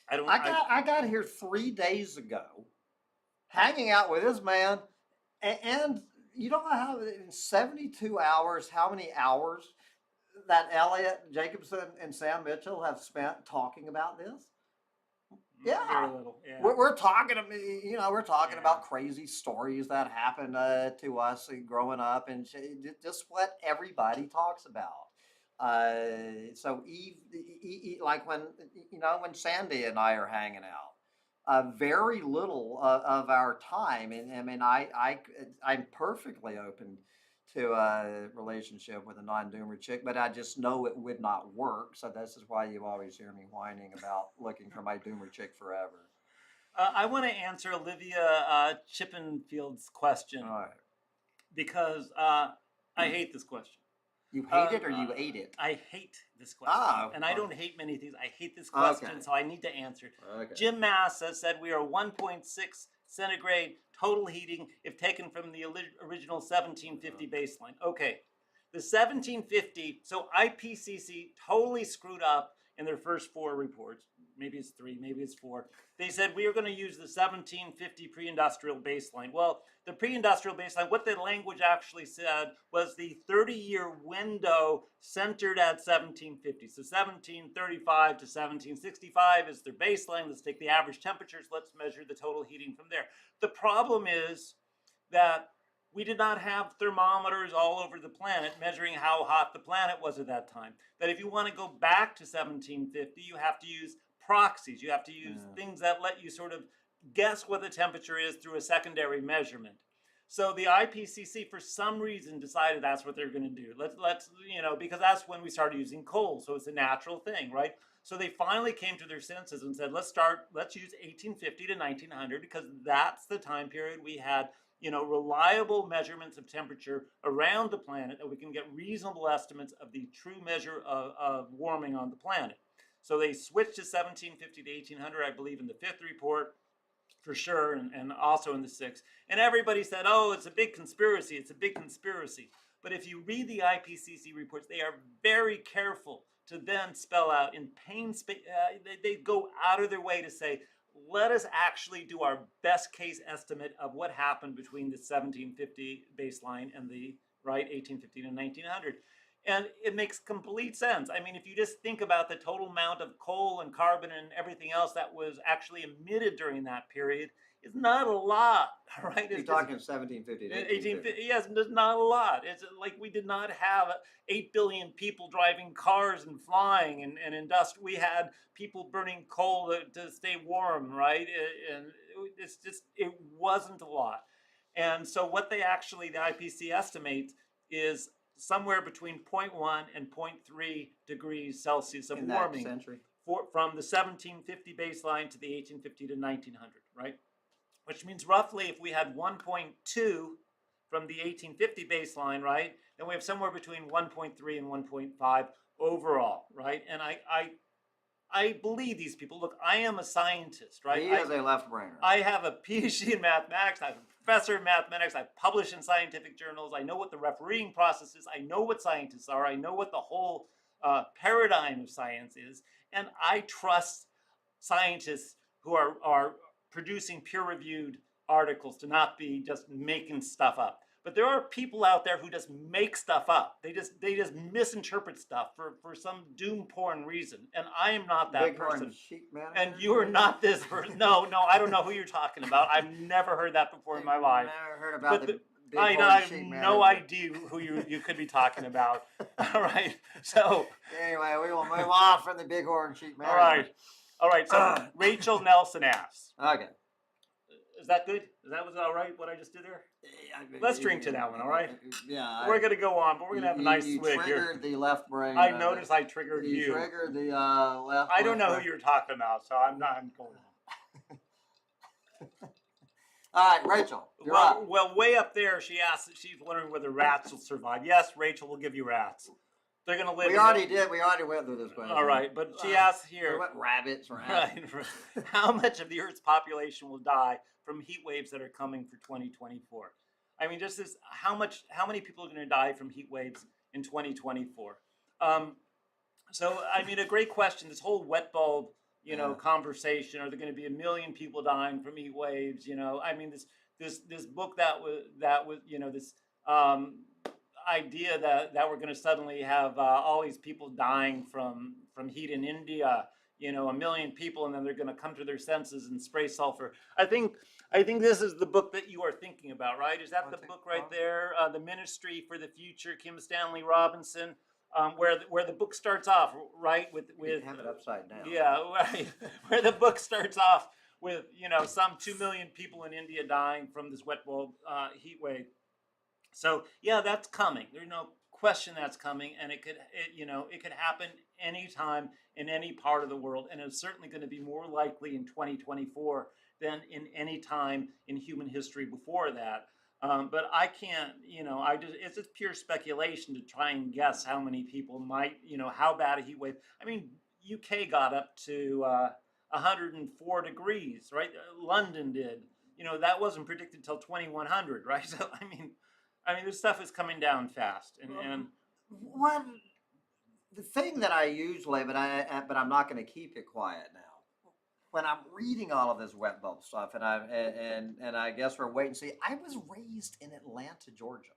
I got here 3 days ago, hanging out with this man, and you don't know how in 72 hours, how many hours that Eliot Jacobson and Sam Mitchell have spent talking about this. Yeah. We're talking about crazy stories that happened to us growing up, and just what everybody talks about. So Eve, like when Sandy and I are hanging out, very little of our time. And I mean, I'm perfectly open to a relationship with a non-doomer chick, but I just know it would not work. So this is why you always hear me whining about looking for my doomer chick forever. I want to answer Olivia Chippenfield's question All right. because I hate this question. You hate it or you ate it? I hate this question. Oh, and I don't hate many things. I hate this question, Okay. so I need to answer it. Okay. Jim Massa said we are 1.6 centigrade total heating if taken from the original 1750 baseline. Okay, the 1750, so IPCC totally screwed up in their first 4 reports. Maybe it's 3, maybe it's 4. They said we are going to use the 1750 pre-industrial baseline. Well, the pre-industrial baseline, what the language actually said was the 30-year window centered at 1750. So 1735 to 1765 is their baseline. Let's take the average temperatures. Let's measure the total heating from there. The problem is that we did not have thermometers all over the planet measuring how hot the planet was at that time. That if you want to go back to 1750, you have to use proxies. You have to use things that let you sort of guess what the temperature is through a secondary measurement. So the IPCC, for some reason, decided that's what they're going to do. Let's because that's when we started using coal, so it's a natural thing, right? So they finally came to their senses and said, let's use 1850 to 1900 because that's the time period we had reliable measurements of temperature around the planet that we can get reasonable estimates of the true measure of warming on the planet. So they switched to 1750 to 1800, I believe, in the 5th report, for sure, and also in the 6th. And everybody said, oh, it's a big conspiracy, it's a big conspiracy. But if you read the IPCC reports, they are very careful to then spell out in they go out of their way to say, let us actually do our best case estimate of what happened between the 1750 baseline and the 1850 to 1900. And it makes complete sense. I mean, if you just think about the total amount of coal and carbon and everything else that was actually emitted during that period, it's not a lot, right? You're talking 1750 to 1850. Yes, there's not a lot. It's like we did not have 8 billion people driving cars and flying and industry. We had people burning coal to stay warm, right? And it wasn't a lot. And so what the IPCC estimates is somewhere between 0.1 and 0.3 degrees Celsius of warming from the 1750 baseline to the 1850 to 1900, right? Which means roughly if we had 1.2 from the 1850 baseline, right, then we have somewhere between 1.3 and 1.5 overall, right? And I believe these people. Look, I am a scientist, right? He is a left-brainer. I have a PhD in mathematics. I'm a professor in mathematics. I publish in scientific journals. I know what the refereeing process is. I know what scientists are. I know what the whole paradigm of science is. And I trust scientists who are producing peer-reviewed articles to not be just making stuff up. But there are people out there who just make stuff up. They just misinterpret stuff for some doom porn reason. And I am not that person. And you are not this person. No, I don't know who you're talking about. I've never heard that before in my life. Never heard about I have no idea who you could be talking about. All right. So anyway, we will move on from the bighorn sheep man. All right. So Rachel Nelson asks. Okay. Is that good? Was all right what I just did there? Let's drink to that one, all right? Yeah. We're going to go on, but we're going to have a nice swig here. You triggered the left brain. I noticed I triggered you. You triggered the left. I don't know who you're talking about, so I'm going on. All right, Rachel, you're up. Well, way up there, she's wondering whether rats will survive. Yes, Rachel will give you rats. They're going to live. We already went through this question. All right, but she asks here. We went rabbits, right? How much of the Earth's population will die from heat waves that are coming for 2024? I mean, just this, how many people are going to die from heat waves in 2024? So, I mean, a great question. This whole wet bulb, conversation. Are there going to be 1 million people dying from heat waves? I mean, this book that was this idea that we're going to suddenly have all these people dying from heat in India. 1 million people, and then they're going to come to their senses and spray sulfur. I think this is the book that you are thinking about, right? Is that the book right there, The Ministry for the Future, Kim Stanley Robinson, where the book starts off, right? With you have it upside down. Yeah, right. Where the book starts off with some 2 million people in India dying from this wet bulb heat wave. So yeah, that's coming. There's no question that's coming, and it could happen anytime in any part of the world, and it's certainly going to be more likely in 2024 than in any time in human history before that. But I can't, it's just pure speculation to try and guess how many people might, how bad a heat wave. I mean, UK got up to 104 degrees, right? London did. That wasn't predicted till 2100, right? So I mean, this stuff is coming down fast, and What the thing that I usually, but I'm not going to keep it quiet now. When I'm reading all of this wet bulb stuff, and I guess we're waiting to see. I was raised in Atlanta, Georgia.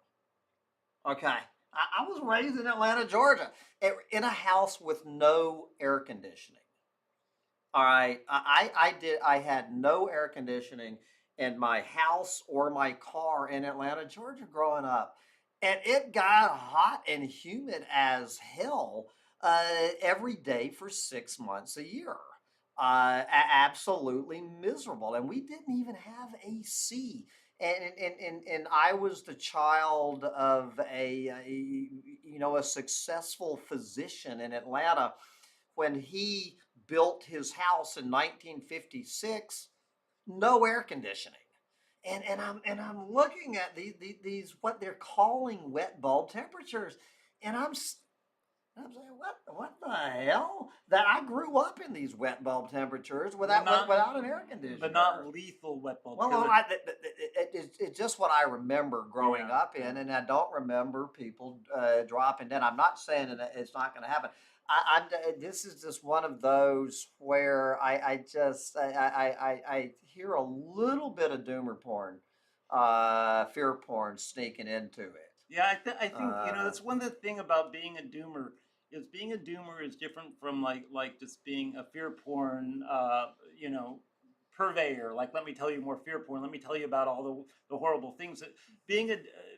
Okay, I was raised in Atlanta, Georgia, in a house with no air conditioning. All right, I had no air conditioning in my house or my car in Atlanta, Georgia, growing up, and it got hot and humid as hell every day for 6 months a year. Absolutely miserable, and we didn't even have AC. And I was the child of a successful physician in Atlanta when he built his house in 1956. No air conditioning, and I'm looking at these what they're calling wet bulb temperatures, and I'm saying, what the hell? That I grew up in these wet bulb temperatures without an air conditioner. but not lethal wet bulb. Well, it's just what I remember growing up in, and I don't remember people dropping dead. I'm not saying that it's not going to happen. This is just one of those where I hear a little bit of doomer porn, fear porn sneaking into it. Yeah, I think that's one of the thing about being a doomer is different from like just being a fear porn purveyor. Like, let me tell you more fear porn. Let me tell you about all the horrible things that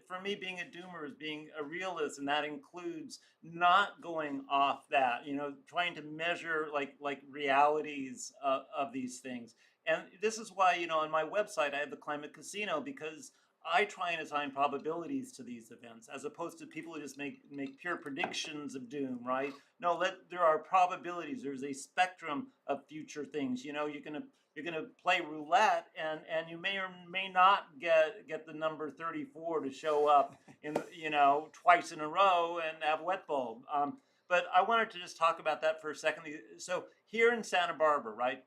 for me being a doomer is being a realist, and that includes not going off that, trying to measure like realities of these things. And this is why on my website I have the climate casino, because I try and assign probabilities to these events, as opposed to people who just make pure predictions of doom, right? No, there are probabilities. There's a spectrum of future things. You're gonna play roulette, and you may or may not get the number 34 to show up in twice in a row and have wet bulb. But I wanted to just talk about that for a second. So here in Santa Barbara, right?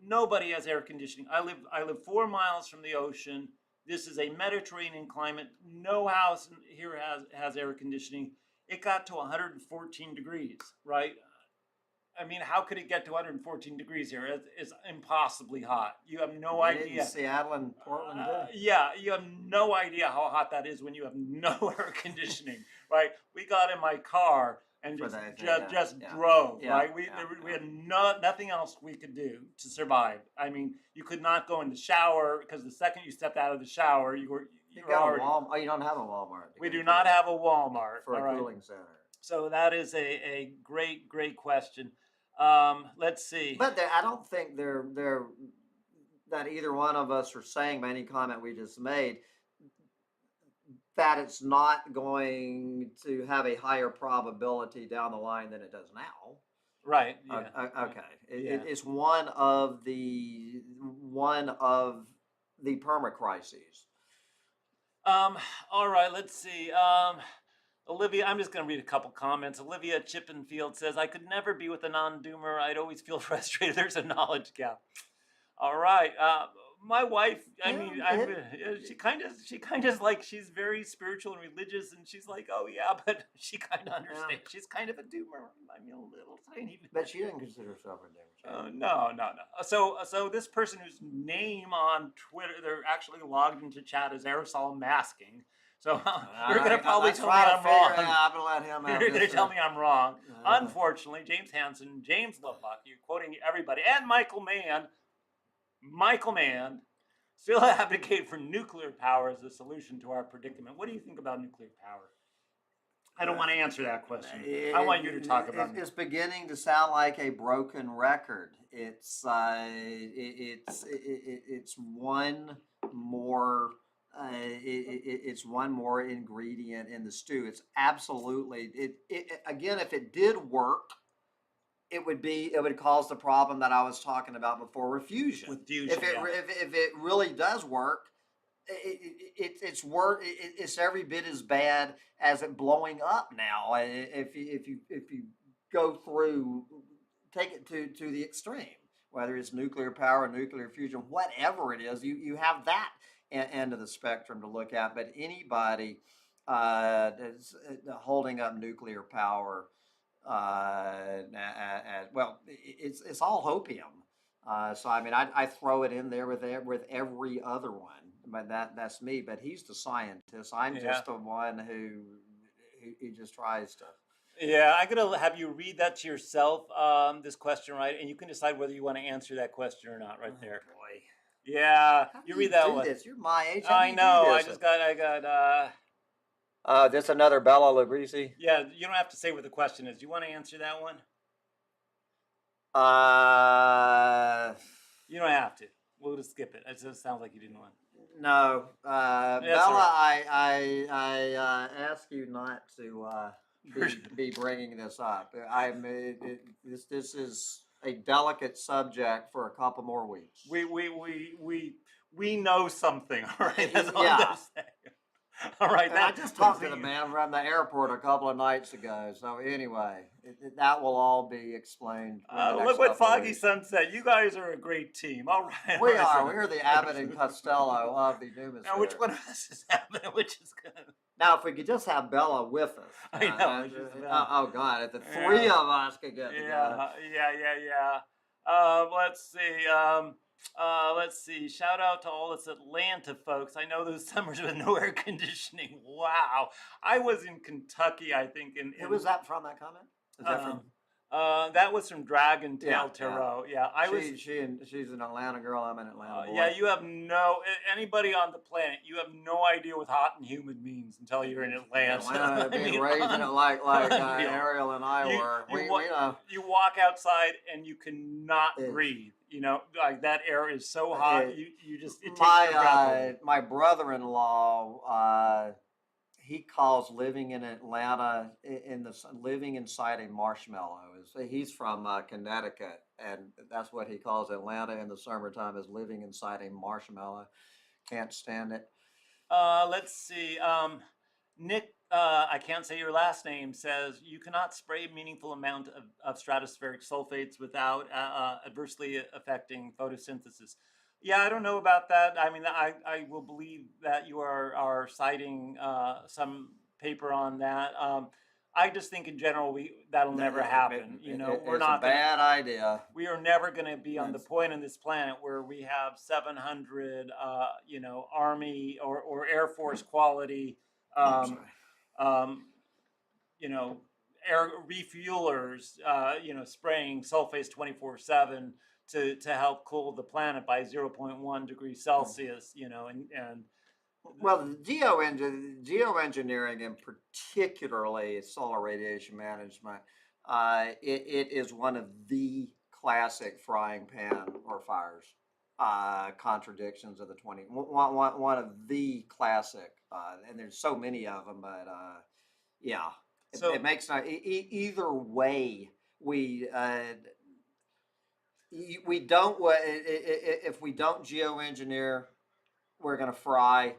Nobody has air conditioning. I live 4 miles from the ocean. This is a Mediterranean climate. No house here has air conditioning. It got to 114 degrees, right? I mean, how could it get to 114 degrees here? It's impossibly hot. You have no idea. Seattle and Portland too. Yeah, you have no idea how hot that is when you have no air conditioning, right? We got in my car and just drove, right? We had nothing else we could do to survive. I mean, you could not go in the shower, because the second you stepped out of the shower, you were already. You don't have a Walmart. We do not have a Walmart for a cooling center. So that is a great question. Let's see. But I don't think they're that either one of us are saying by any comment we just made that it's not going to have a higher probability down the line than it does now. Right. Yeah. Okay. It's one of the permacrises. All right. Let's see. Olivia, I'm just going to read a couple comments. Olivia Chippenfield says, "I could never be with a non-doomer. I'd always feel frustrated. There's a knowledge gap." All right. My wife, she kind of like, she's very spiritual and religious, and she's like, oh yeah, but she kind of understands. Yeah. She's kind of a doomer. I mean, a little tiny bit. But she didn't consider herself a doomer. No. So this person whose name on Twitter, they're actually logged into chat as Aerosol Masking. So you're going to probably tell me I'm wrong. I'm going to let him out. You're going to tell me I'm wrong. Unfortunately, James Hansen, James Lovelock, you're quoting everybody, and Michael Mann still advocate for nuclear power as a solution to our predicament. What do you think about nuclear power? I don't want to answer that question. I want you to talk about it. It's beginning to sound like a broken record. It's one more. It's one more ingredient in the stew. It's absolutely again. If it did work, it would cause the problem that I was talking about before with fusion. With fusion, if it really does work, it's every bit as bad as it blowing up now. If you go through, take it to the extreme, whether it's nuclear power, nuclear fusion, whatever it is, you have that end of the spectrum to look at. But anybody that's holding up nuclear power, well, it's all hopium. So I mean, I throw it in there with every other one, but that's me. But he's the scientist. I'm just the one who just tries to. Yeah, I'm gonna have you read that to yourself. This question, right, and you can decide whether you want to answer that question or not. Right there. Boy. Yeah, How you do read that do one. This? You're my age. I know. I got. This another Bella Lugosi. Yeah, you don't have to say what the question is. Do you want to answer that one? You don't have to. We'll just skip it. It just sounds like you didn't want. No, Bella. Right. I ask you not to be bringing this up. This is a delicate subject for a couple more weeks. We know something. All right. That's all I'm saying. All right. I just talked to the man from the airport a couple of nights ago. So anyway, that will all be explained. Look what Foggy Sun said. You guys are a great team. All right. We are. We're the Abbott and Costello of the Newman. Now, which one of us is Abbott? Which is good? Now, if we could just have Bella with us. I know. Oh God! If the three of us could get together. Yeah. Let's see. Shout out to all us Atlanta folks. I know those summers with no air conditioning. Wow. I was in Kentucky, I think. Who was that from? That comment? Is that from? That was from Dragon Tail Tarot. Yeah, She's an Atlanta girl. I'm an Atlanta boy. Yeah, you have anybody on the planet. You have no idea what hot and humid means until you're in Atlanta. Atlanta being raised in it like Ariel and I were. You walk outside and you cannot breathe. You know, like that air is so hot. You just it takes your breath away. My brother-in-law. He calls living in Atlanta living inside a marshmallow. He's from Connecticut, and that's what he calls Atlanta in the summertime, is living inside a marshmallow. Can't stand it. Let's see. Nick, I can't say your last name, says you cannot spray a meaningful amount of stratospheric sulfates without adversely affecting photosynthesis. Yeah, I don't know about that. I mean, I will believe that you are citing some paper on that. I just think in general that'll never happen. We're not a bad idea. We are never going to be on the point on this planet where we have 700, Army or Air Force quality, air refuelers, spraying sulfates 24/7. To help cool the planet by 0.1 degrees Celsius, well, geoengineering and particularly solar radiation management, it is one of the classic frying pan or fires contradictions of the one of the classic, and there's so many of them, but it makes no either way we don't. If we don't geoengineer, we're going to fry.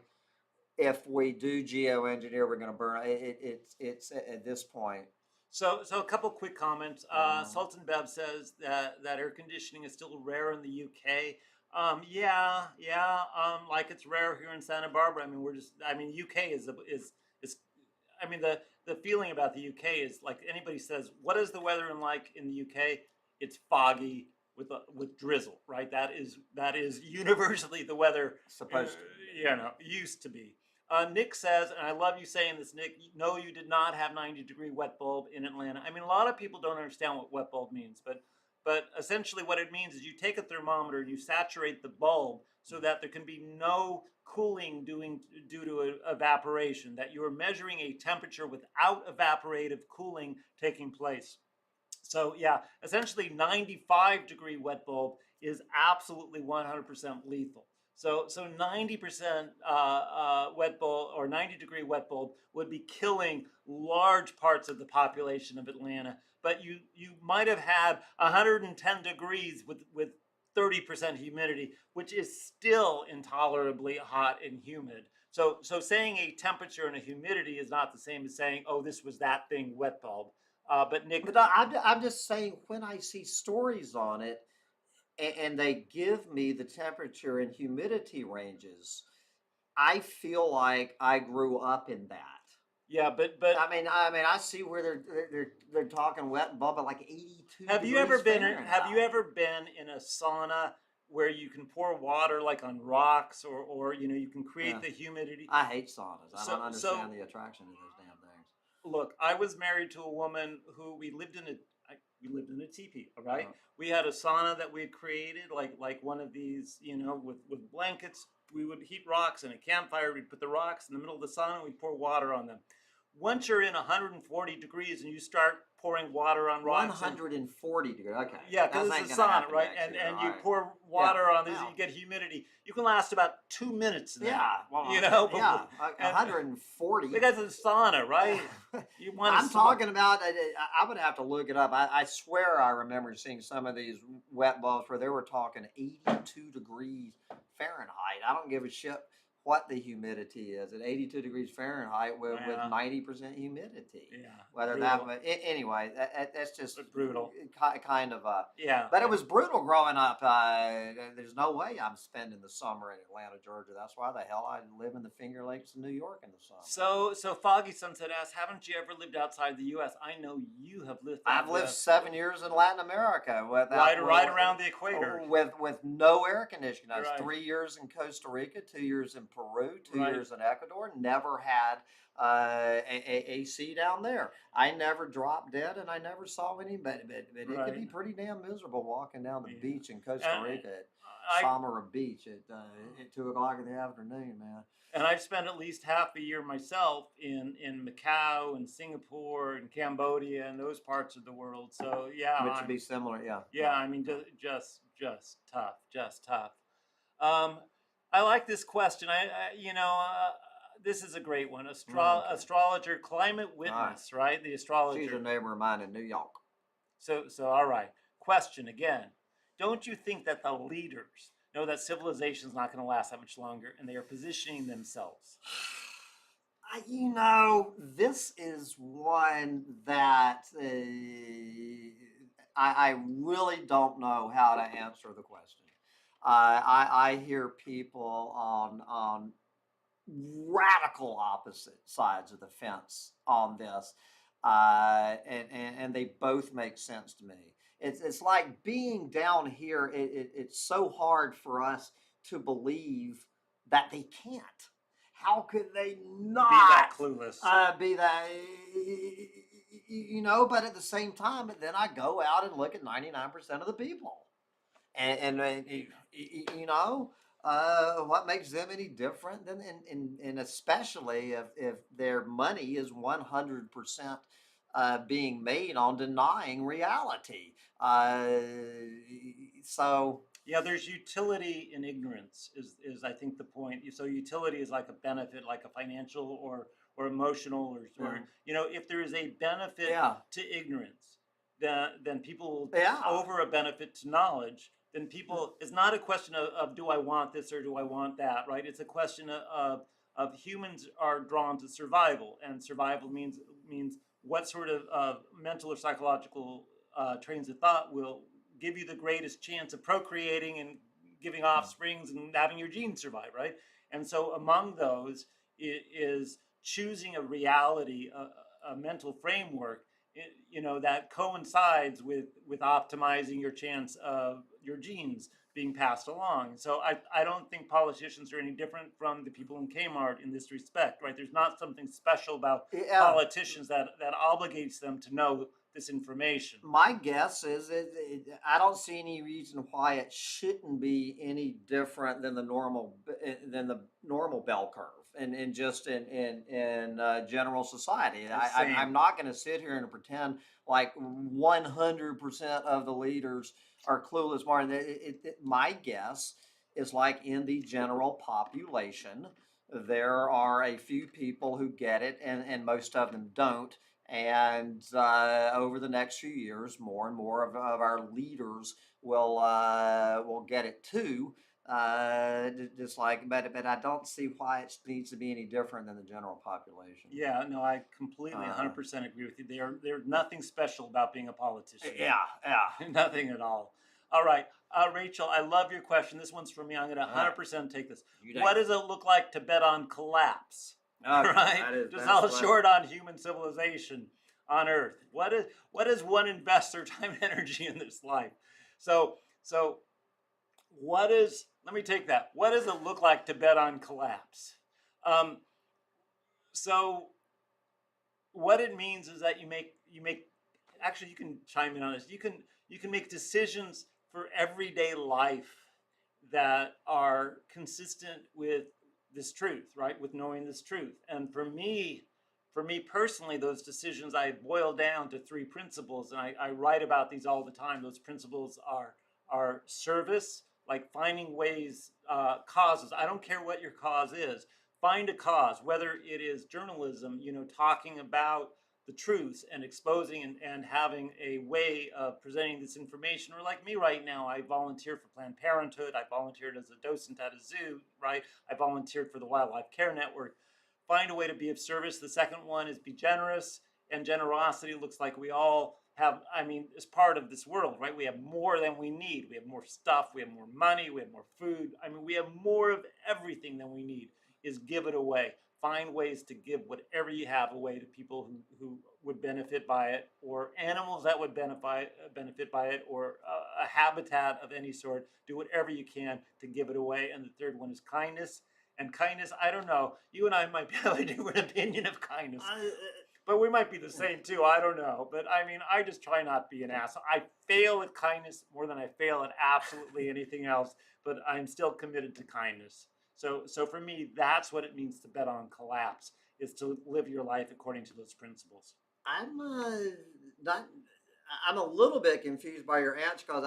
If we do geoengineer, we're going to burn. It's at this point. So a couple quick comments. Sultan Bev says that air conditioning is still rare in the UK. Like it's rare here in Santa Barbara. I mean, UK is. I mean, the feeling about the UK is like anybody says, what is the weather like in the UK? It's foggy with drizzle, right? That is universally the weather supposed to. Used to be. Nick says, and I love you saying this, Nick. No, you did not have 90-degree wet bulb in Atlanta. I mean, a lot of people don't understand what wet bulb means, but essentially what it means is you take a thermometer, you saturate the bulb so that there can be no cooling due to evaporation, that you are measuring a temperature without evaporative cooling taking place. So yeah, essentially 95-degree wet bulb is absolutely 100% lethal. So 90% wet bulb or 90-degree wet bulb would be killing large parts of the population of Atlanta. But you might have had 110 degrees with 30% humidity, which is still intolerably hot and humid. So saying a temperature and a humidity is not the same as saying, oh, this was that thing wet bulb. But Nick, But I'm just saying, when I see stories on it, and they give me the temperature and humidity ranges, I feel like I grew up in that. yeah, but I see where they're talking wet bulb at like 82 have you degrees ever been Fahrenheit. in a sauna where you can pour water like on rocks, or you can create Yeah. the humidity? I hate saunas. I So- don't understand so- the attraction to those damn things. Look, I was married to a woman who we lived in a teepee. All right, Uh-huh. we had a sauna that we had created, like one of these, with blankets. We would heat rocks in a campfire. We'd put the rocks in the middle of the sauna. We'd pour water on them. Once you're in 140 degrees and you start pouring water on rocks, 140 degrees. Okay. yeah, because That it's a ain't gonna sauna, happen right? next And year. and All you right. pour water on this, Yeah. and you get humidity. You can last about 2 minutes in Yeah. that. Well, before- and- 140. because it's a sauna, right? You want I'm talking about. I'm gonna have to look it up. I swear I remember seeing some of these wet bulbs where they were talking 82 degrees Fahrenheit. I don't give a shit what the humidity is at 82 degrees Fahrenheit with Yeah. 90% humidity. Yeah, Whether brutal. anyway, that's just Brutal. kind of Yeah, But it was brutal growing up. There's no way I'm spending the summer in Atlanta, Georgia. That's why the hell I live in the Finger Lakes of New York in the summer. So Foggy Sunset asks, haven't you ever lived outside the U.S.? I know you have lived. I've lived 7 years in Latin America right around the equator. with no air conditioning. I was Right. 3 years in Costa Rica, 2 years in Peru, 2 Right. years in Ecuador. Never had AC down there. I never dropped dead, and I never saw any. But it could be Right. pretty damn miserable walking down the Yeah. beach in Costa And Rica at I- Samara Beach at 2 o'clock in the afternoon, man. And I've spent at least half a year myself in Macau and Singapore and Cambodia and those parts of the world. So yeah, Which would be similar, yeah. yeah. I mean, just tough, just tough. I like this question. This is a great one. Okay. Astrologer, climate witness, right? The She's astrologer. a neighbor of mine in New York. So all right. Question again. Don't you think that the leaders know that civilization is not going to last that much longer, and they are positioning themselves? This is one that I really don't know how to answer the question. I hear people on radical opposite sides of the fence on this, and they both make sense to me. It's like being down here. It's so hard for us to believe that they can't. How could they not Be that clueless. be that? But at the same time, then I go out and look at 99% of the people, and what makes them any different than, and especially if their money is 100% being made on denying reality. So Yeah, there's utility in ignorance is I think the point. So utility is like a benefit, like a financial or emotional or if there is a benefit to ignorance, then people will over a benefit to knowledge. Then people, it's not a question of do I want this or do I want that, right? It's a question of humans are drawn to survival, and survival means what sort of mental or psychological trains of thought will give you the greatest chance of procreating and giving offsprings and having your genes survive, right? And so among those is choosing a reality, a mental framework, that coincides with optimizing your chance of your genes being passed along. So I don't think politicians are any different from the people in Kmart in this respect, right? There's not something special about politicians that obligates them to know this information. My guess is I don't see any reason why it shouldn't be any different than the normal bell curve and just in general society. I'm not going to sit here and pretend like 100% of the leaders are clueless. My guess is like in the general population, there are a few people who get it and most of them don't. And over the next few years, more and more of our leaders will get it too. Just like, but I don't see why it needs to be any different than the general population. Yeah, no, I completely 100% agree with you. There's nothing special about being a politician. Yeah, Nothing at all. All right, Rachel, I love your question. This one's for me. I'm going to 100% take this. What does it look like to bet on collapse? Right? Just all short on human civilization on Earth. What is one investor time and energy in this life? So let me take that. What does it look like to bet on collapse? So what it means is that you make, actually you can chime in on this. You can make decisions for everyday life that are consistent with this truth, right? With knowing this truth. And for me personally, those decisions I boil down to 3 principles, and I write about these all the time. Those principles are service, like finding ways, causes. I don't care what your cause is. Find a cause, whether it is journalism, talking about the truth and exposing and having a way of presenting this information, or like me right now, I volunteer for Planned Parenthood. I volunteered as a docent at a zoo, right? I volunteered for the Wildlife Care Network. Find a way to be of service. The second one is be generous, and generosity looks like we all have, as part of this world, right? We have more than we need. We have more stuff, we have more money, we have more food. We have more of everything than we need. Is give it away. Find ways to give whatever you have away to people who would benefit by it, or animals that would benefit by it, or a habitat of any sort. Do whatever you can to give it away. And the third one is kindness. And kindness, I don't know. You and I might be able to do an opinion of kindness. But we might be the same too. I don't know. But I just try not to be an asshole. I fail at kindness more than I fail at absolutely anything else. But I'm still committed to kindness. So for me, that's what it means to bet on collapse, is to live your life according to those principles. I'm a little bit confused by your answer, because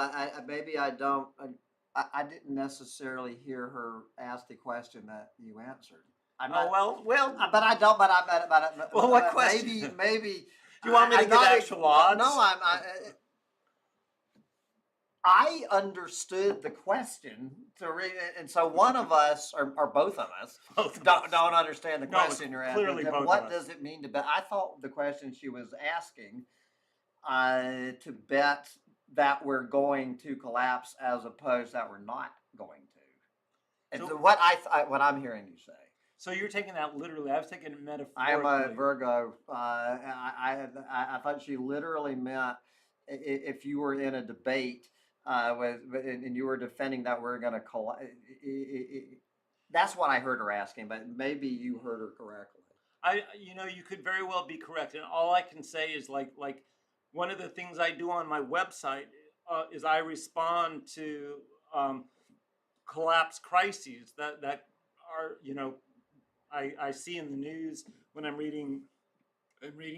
I didn't necessarily hear her ask the question that you answered. But I don't. Well, what question? Maybe. Do you want me to give actual odds? No, I understood the question and so one of us, or both of us, don't understand the question you're asking. Clearly, both what of us. does it mean to bet? I thought the question she was asking to bet that we're going to collapse as opposed that we're not going to. And so what I'm hearing you say. So you're taking that literally. I was taking it metaphorically. I am a Virgo. I thought she literally meant if you were in a debate and you were defending that we're going to collapse. That's what I heard her asking, but maybe you heard her correctly. You could very well be correct, and all I can say is like one of the things I do on my website is I respond to collapse crises that are I see in the news when I'm reading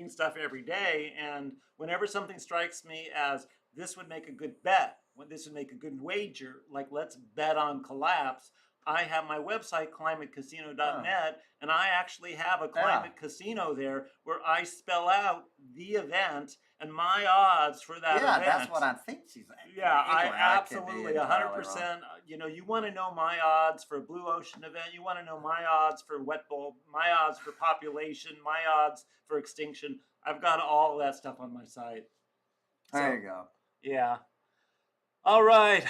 stuff every day, and whenever something strikes me as this would make a good bet, when this would make a good wager, like let's bet on collapse, I have my website, climatecasino.net, and I actually have a climate casino there where I spell out the event and my odds for that event. Yeah, that's what I think she's saying. Yeah, I absolutely, 100%. You want to know my odds for a blue ocean event. You want to know my odds for wet bulb, my odds for population, my odds for extinction. I've got all that stuff on my site. There you go. Yeah. All right,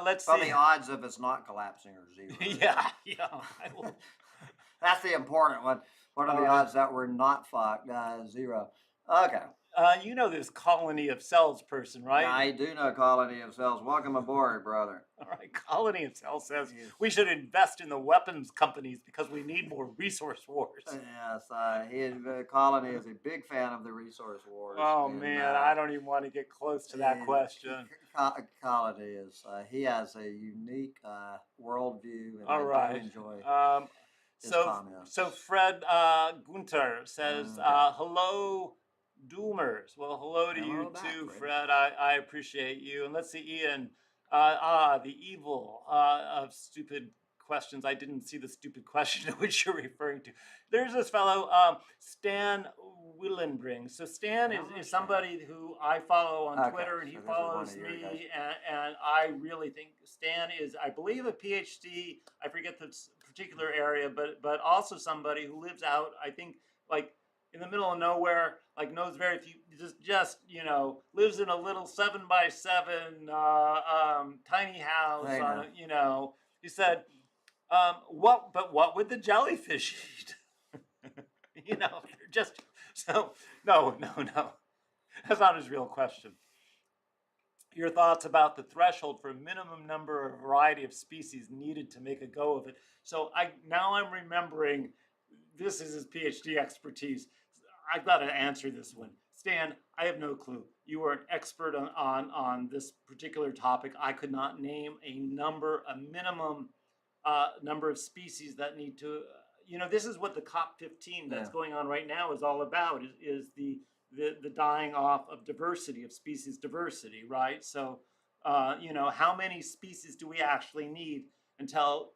let's see. Well, the odds of us not collapsing are 0. Yeah. That's the important one. What are the odds that we're not fucked? 0. Okay. You know this colony of cells person, right? I do know Colony of Cells. Welcome aboard, brother. All right, colony of cells says Yes. we should invest in the weapons companies because we need more resource wars. Yes, Colony is a big fan of the resource wars. Oh and, man, I don't even want to get close to that question. Colony is he has a unique worldview, and All I right. do enjoy his So comments. Fred Gunter says, Okay. hello, Doomers. Well, hello to Hello you back, too, Fred. Fred. I appreciate you. And let's see, Ian. The evil of stupid questions. I didn't see the stupid question which you're referring to. There's this fellow, Stan Willendring. So Stan is somebody who I follow on Twitter, and he follows me, and I really think Stan is, I believe, a PhD. I forget the particular area, but also somebody who lives out, I think, like in the middle of nowhere, like knows very few, just lives in a little 7x7 tiny house. He said, what would the jellyfish eat? They're just so no. That's not his real question. Your thoughts about the threshold for a minimum number or variety of species needed to make a go of it. So I'm remembering this is his PhD expertise. I've got to answer this one. Stan, I have no clue. You are an expert on this particular topic. I could not name a minimum number of species that need to, this is what the COP15 that's going on right now is all about, is the dying off of diversity, of species diversity, right? So, how many species do we actually need until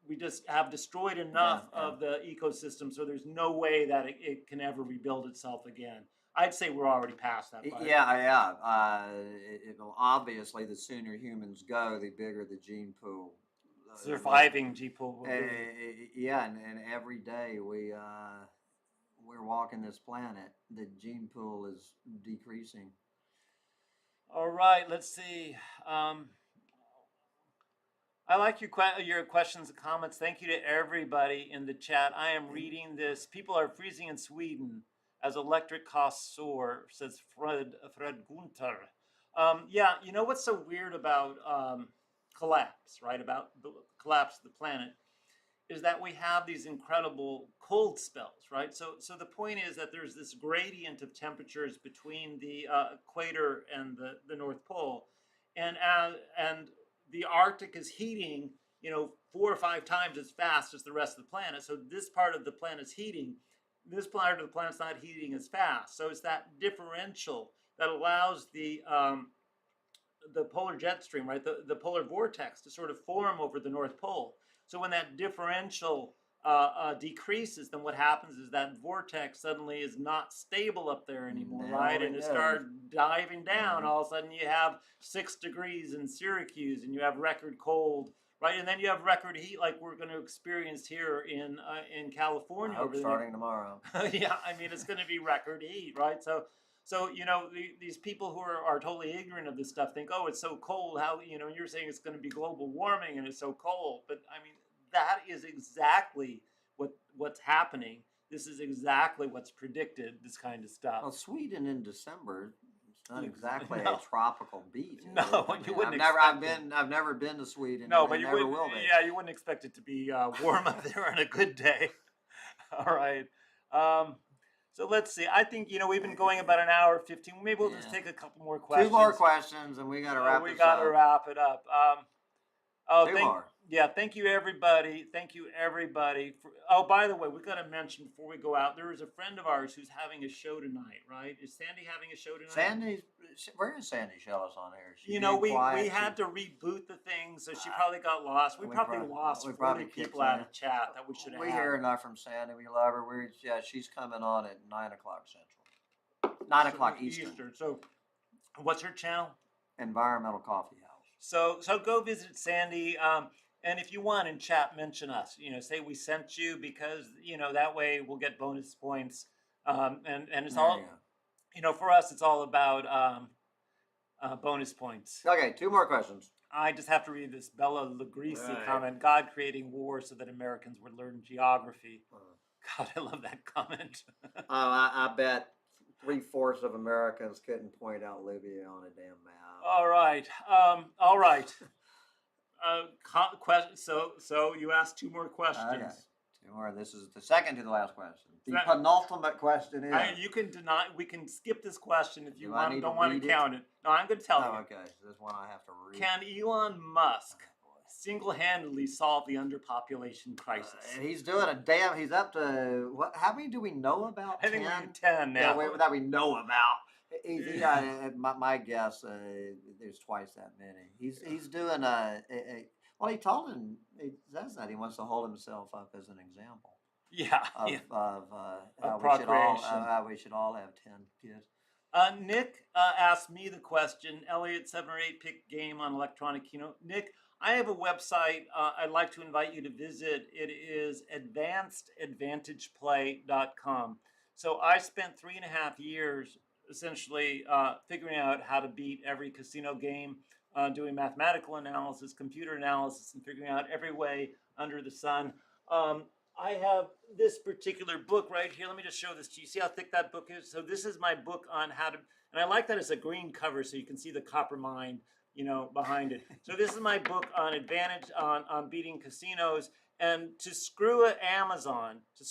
we just have destroyed enough of the ecosystem so there's no way that it can ever rebuild itself again? I'd say we're already past that. Obviously, the sooner humans go, the bigger the gene pool. Surviving gene pool will be. And every day we're walking this planet, the gene pool is decreasing. All right, let's see. I like your questions and comments. Thank you to everybody in the chat. I am reading this. People are freezing in Sweden as electric costs soar, says Fred Gunter. You know what's so weird about collapse, right? About the collapse of the planet, is that we have these incredible cold spells, right? So the point is that there's this gradient of temperatures between the equator and the North Pole, and the Arctic is heating, 4 or 5 times as fast as the rest of the planet. So this part of the planet's heating. This part of the planet's not heating as fast. So it's that differential that allows the polar jet stream, right, the polar vortex to sort of form over the North Pole. So when that differential decreases, then what happens is that vortex suddenly is not stable up there anymore, right? And it starts diving down. All of a sudden you have 6 degrees in Syracuse, and you have record cold, right? And then you have record heat like we're going to experience here in California. Starting tomorrow. Yeah, I mean, it's going to be record heat, right? So these people who are totally ignorant of this stuff think, oh, it's so cold. How, you're saying it's going to be global warming and it's so cold. But I mean, that is exactly what's happening. This is exactly what's predicted, this kind of stuff. Well, Sweden in December, it's not exactly a tropical beach. No, you wouldn't. I've never been to Sweden. No, but you never will be. Yeah, you wouldn't expect it to be warm up there on a good day. All right. So let's see. I think, we've been going about an hour 15. Maybe we'll just take a couple more questions. 2 more questions, and we got to wrap this up. We got to wrap it up. Two more. Yeah, thank you, everybody. Thank you, everybody. By the way, we've got to mention before we go out, there is a friend of ours who's having a show tonight, right? Is Sandy having a show tonight? Where is Sandy Shellis on here? We had to reboot the thing, so she probably got lost. We probably lost 40 people out of chat that we should have. We hear enough from Sandy. We love her. She's coming on at 9 o'clock Central. 9 o'clock Eastern. So what's her channel? Environmental Coffee House. So go visit Sandy. And if you want in chat, mention us. Say we sent you, because that way we'll get bonus points. And it's all, for us, it's all about bonus points. Okay, 2 more questions. I just have to read this Bella Lugrisi comment. God creating war so that Americans would learn geography. God, I love that comment. I bet 3/4 of Americans couldn't point out Libya on a damn map. All right. All right. Question. So you asked 2 more questions. Okay. 2 more. This is the second to the last question. The That- penultimate question is. You can deny. We can skip this question if you Do I want. need Don't to want read to it? count it. No, I'm going to tell Oh, you. okay. So this one I have to read. Can Elon Musk single-handedly solve the underpopulation crisis? He's doing a damn. He's up to what? How many do we know about? I think 10? we're 10 now. Yeah, that we know about. My guess, there's twice that many. He's doing well, he told him, he says that he wants to hold himself up as an example Yeah. of, yeah. of how procreation. we should all have 10 kids. Nick asked me the question. Eliot 7 or 8 pick game on electronic keynote. Nick, I have a website I'd like to invite you to visit. It is advancedadvantageplay.com. So I spent 3.5 years essentially figuring out how to beat every casino game, doing mathematical analysis, computer analysis, and figuring out every way under the sun. I have this particular book right here. Let me just show this to you. See how thick that book is? So this is my book on how to, and I like that it's a green cover so you can see the copper mine, behind it. So this is my book on advantage on beating casinos. And to screw with Amazon, I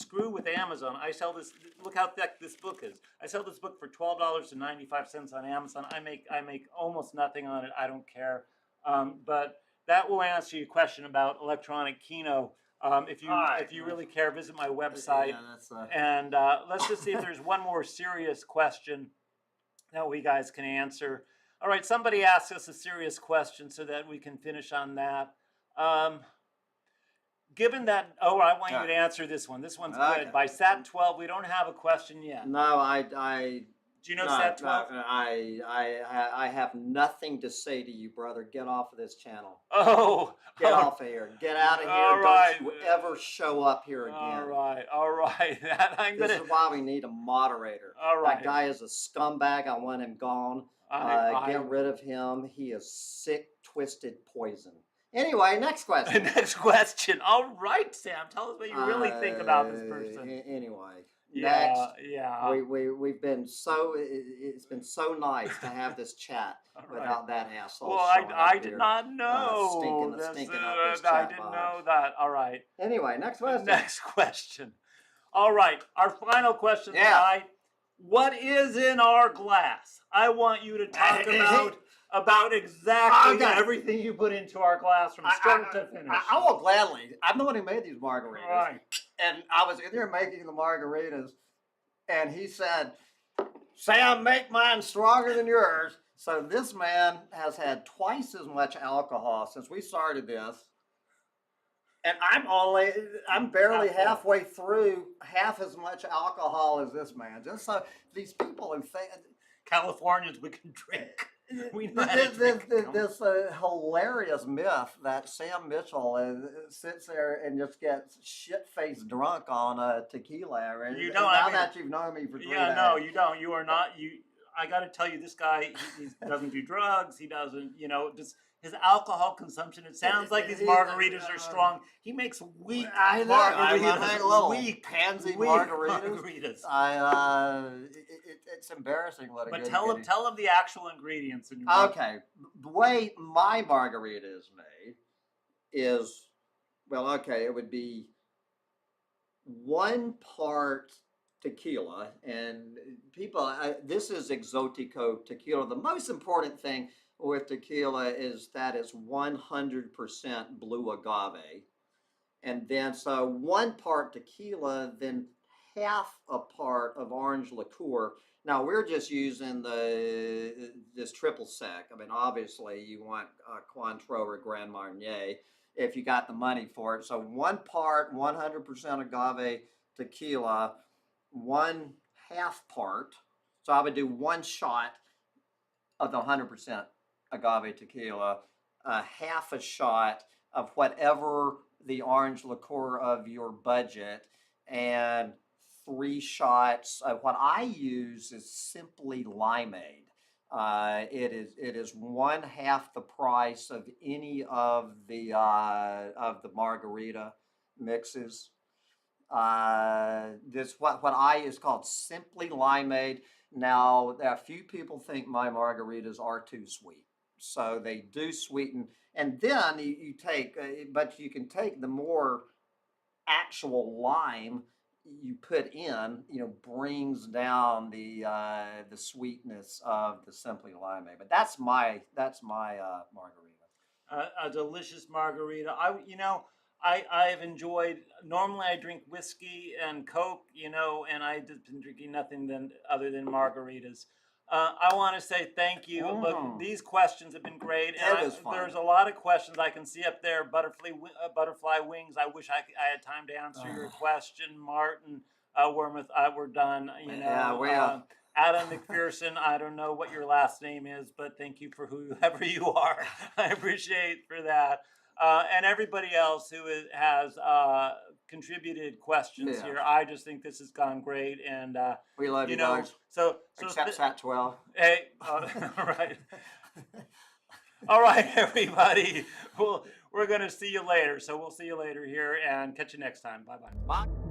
sell this. Look how thick this book is. I sell this book for $12.95 on Amazon. I make almost nothing on it. I don't care. But that will answer your question about electronic keno. If you really care, visit my website. Yeah, and let's just see if there's one more serious question that we guys can answer. All right, somebody asked us a serious question so that we can finish on that. Given that, I want you to answer this one. This one's good. By Sat 12, we don't have a question yet. No, Do you know Sat 12? I have nothing to say to you, brother. Get off of this channel. Get off of here. Get out of here. All right. Don't you ever show up here again. All right. This is why we need a moderator. All right. That guy is a scumbag. I want him gone. Get rid of him. He is sick, twisted poison. Anyway, next question. Next question. All right, Sam. Tell us what you really think about this person. Anyway. Yeah, Next, yeah. We've been so, it's been so nice to have this chat without that asshole. Well, I did not know. Stinking up this chat I didn't know that. All right. Anyway, next question. Next question. All right, our final question tonight. What is in our glass? I want you to talk about exactly everything you put into our glass from start to finish. I will gladly. I'm the one who made these margaritas. Right. And I was in there making the margaritas, and he said, Sam, make mine stronger than yours. So this man has had twice as much alcohol since we started this. And I'm barely halfway through half as much alcohol as this man. Just so these people who think Californians, we can drink. We know this hilarious myth that Sam Mitchell sits there and just gets shit-faced drunk on tequila. And you don't. That you've known me for 3 days. No, you don't. You are not. I got to tell you, this guy, he doesn't do drugs. He doesn't, just his alcohol consumption. It sounds like these margaritas are strong. He makes weak margaritas. Weak pansy margaritas. It's embarrassing what. But tell him the actual ingredients. Okay, the way my margarita is made is, it would be 1 part tequila, and people, this is Exotico tequila. The most important thing with tequila is that it's 100% blue agave, and then so 1 part tequila, then half a part of orange liqueur. Now we're just using this triple sec. I mean, obviously you want Cointreau or Grand Marnier if you got the money for it. So 1 part 100% agave tequila, 1/2 part. So I would do 1 shot of the 100% agave tequila, half a shot of whatever the orange liqueur of your budget, and 3 shots of what I use is simply limeade. It is 1/2 the price of any of the margarita mixes. This what I is called simply limeade. Now, a few people think my margaritas are too sweet, so they do sweeten. And then you take, but you can take the more actual lime you put in, brings down the sweetness of the simply limeade. But that's my margarita. A delicious margarita. I've enjoyed. Normally, I drink whiskey and Coke, and I just been drinking nothing other than margaritas. I want to say thank you. Look, these questions have been great, and It was fun. there's a lot of questions I can see up there. Butterfly wings. I wish I had time to answer your question, Martin Wormuth. We're done. Yeah, we are. Adam McPherson, I don't know what your last name is, but thank you for whoever you are. I appreciate for that. And everybody else who has contributed questions Yeah. here. I just think this has gone great, and We love you guys. So Except Sat 12. Hey, all right, all right, everybody. We're gonna see you later. So we'll see you later here, and catch you next time. Bye bye. Bye.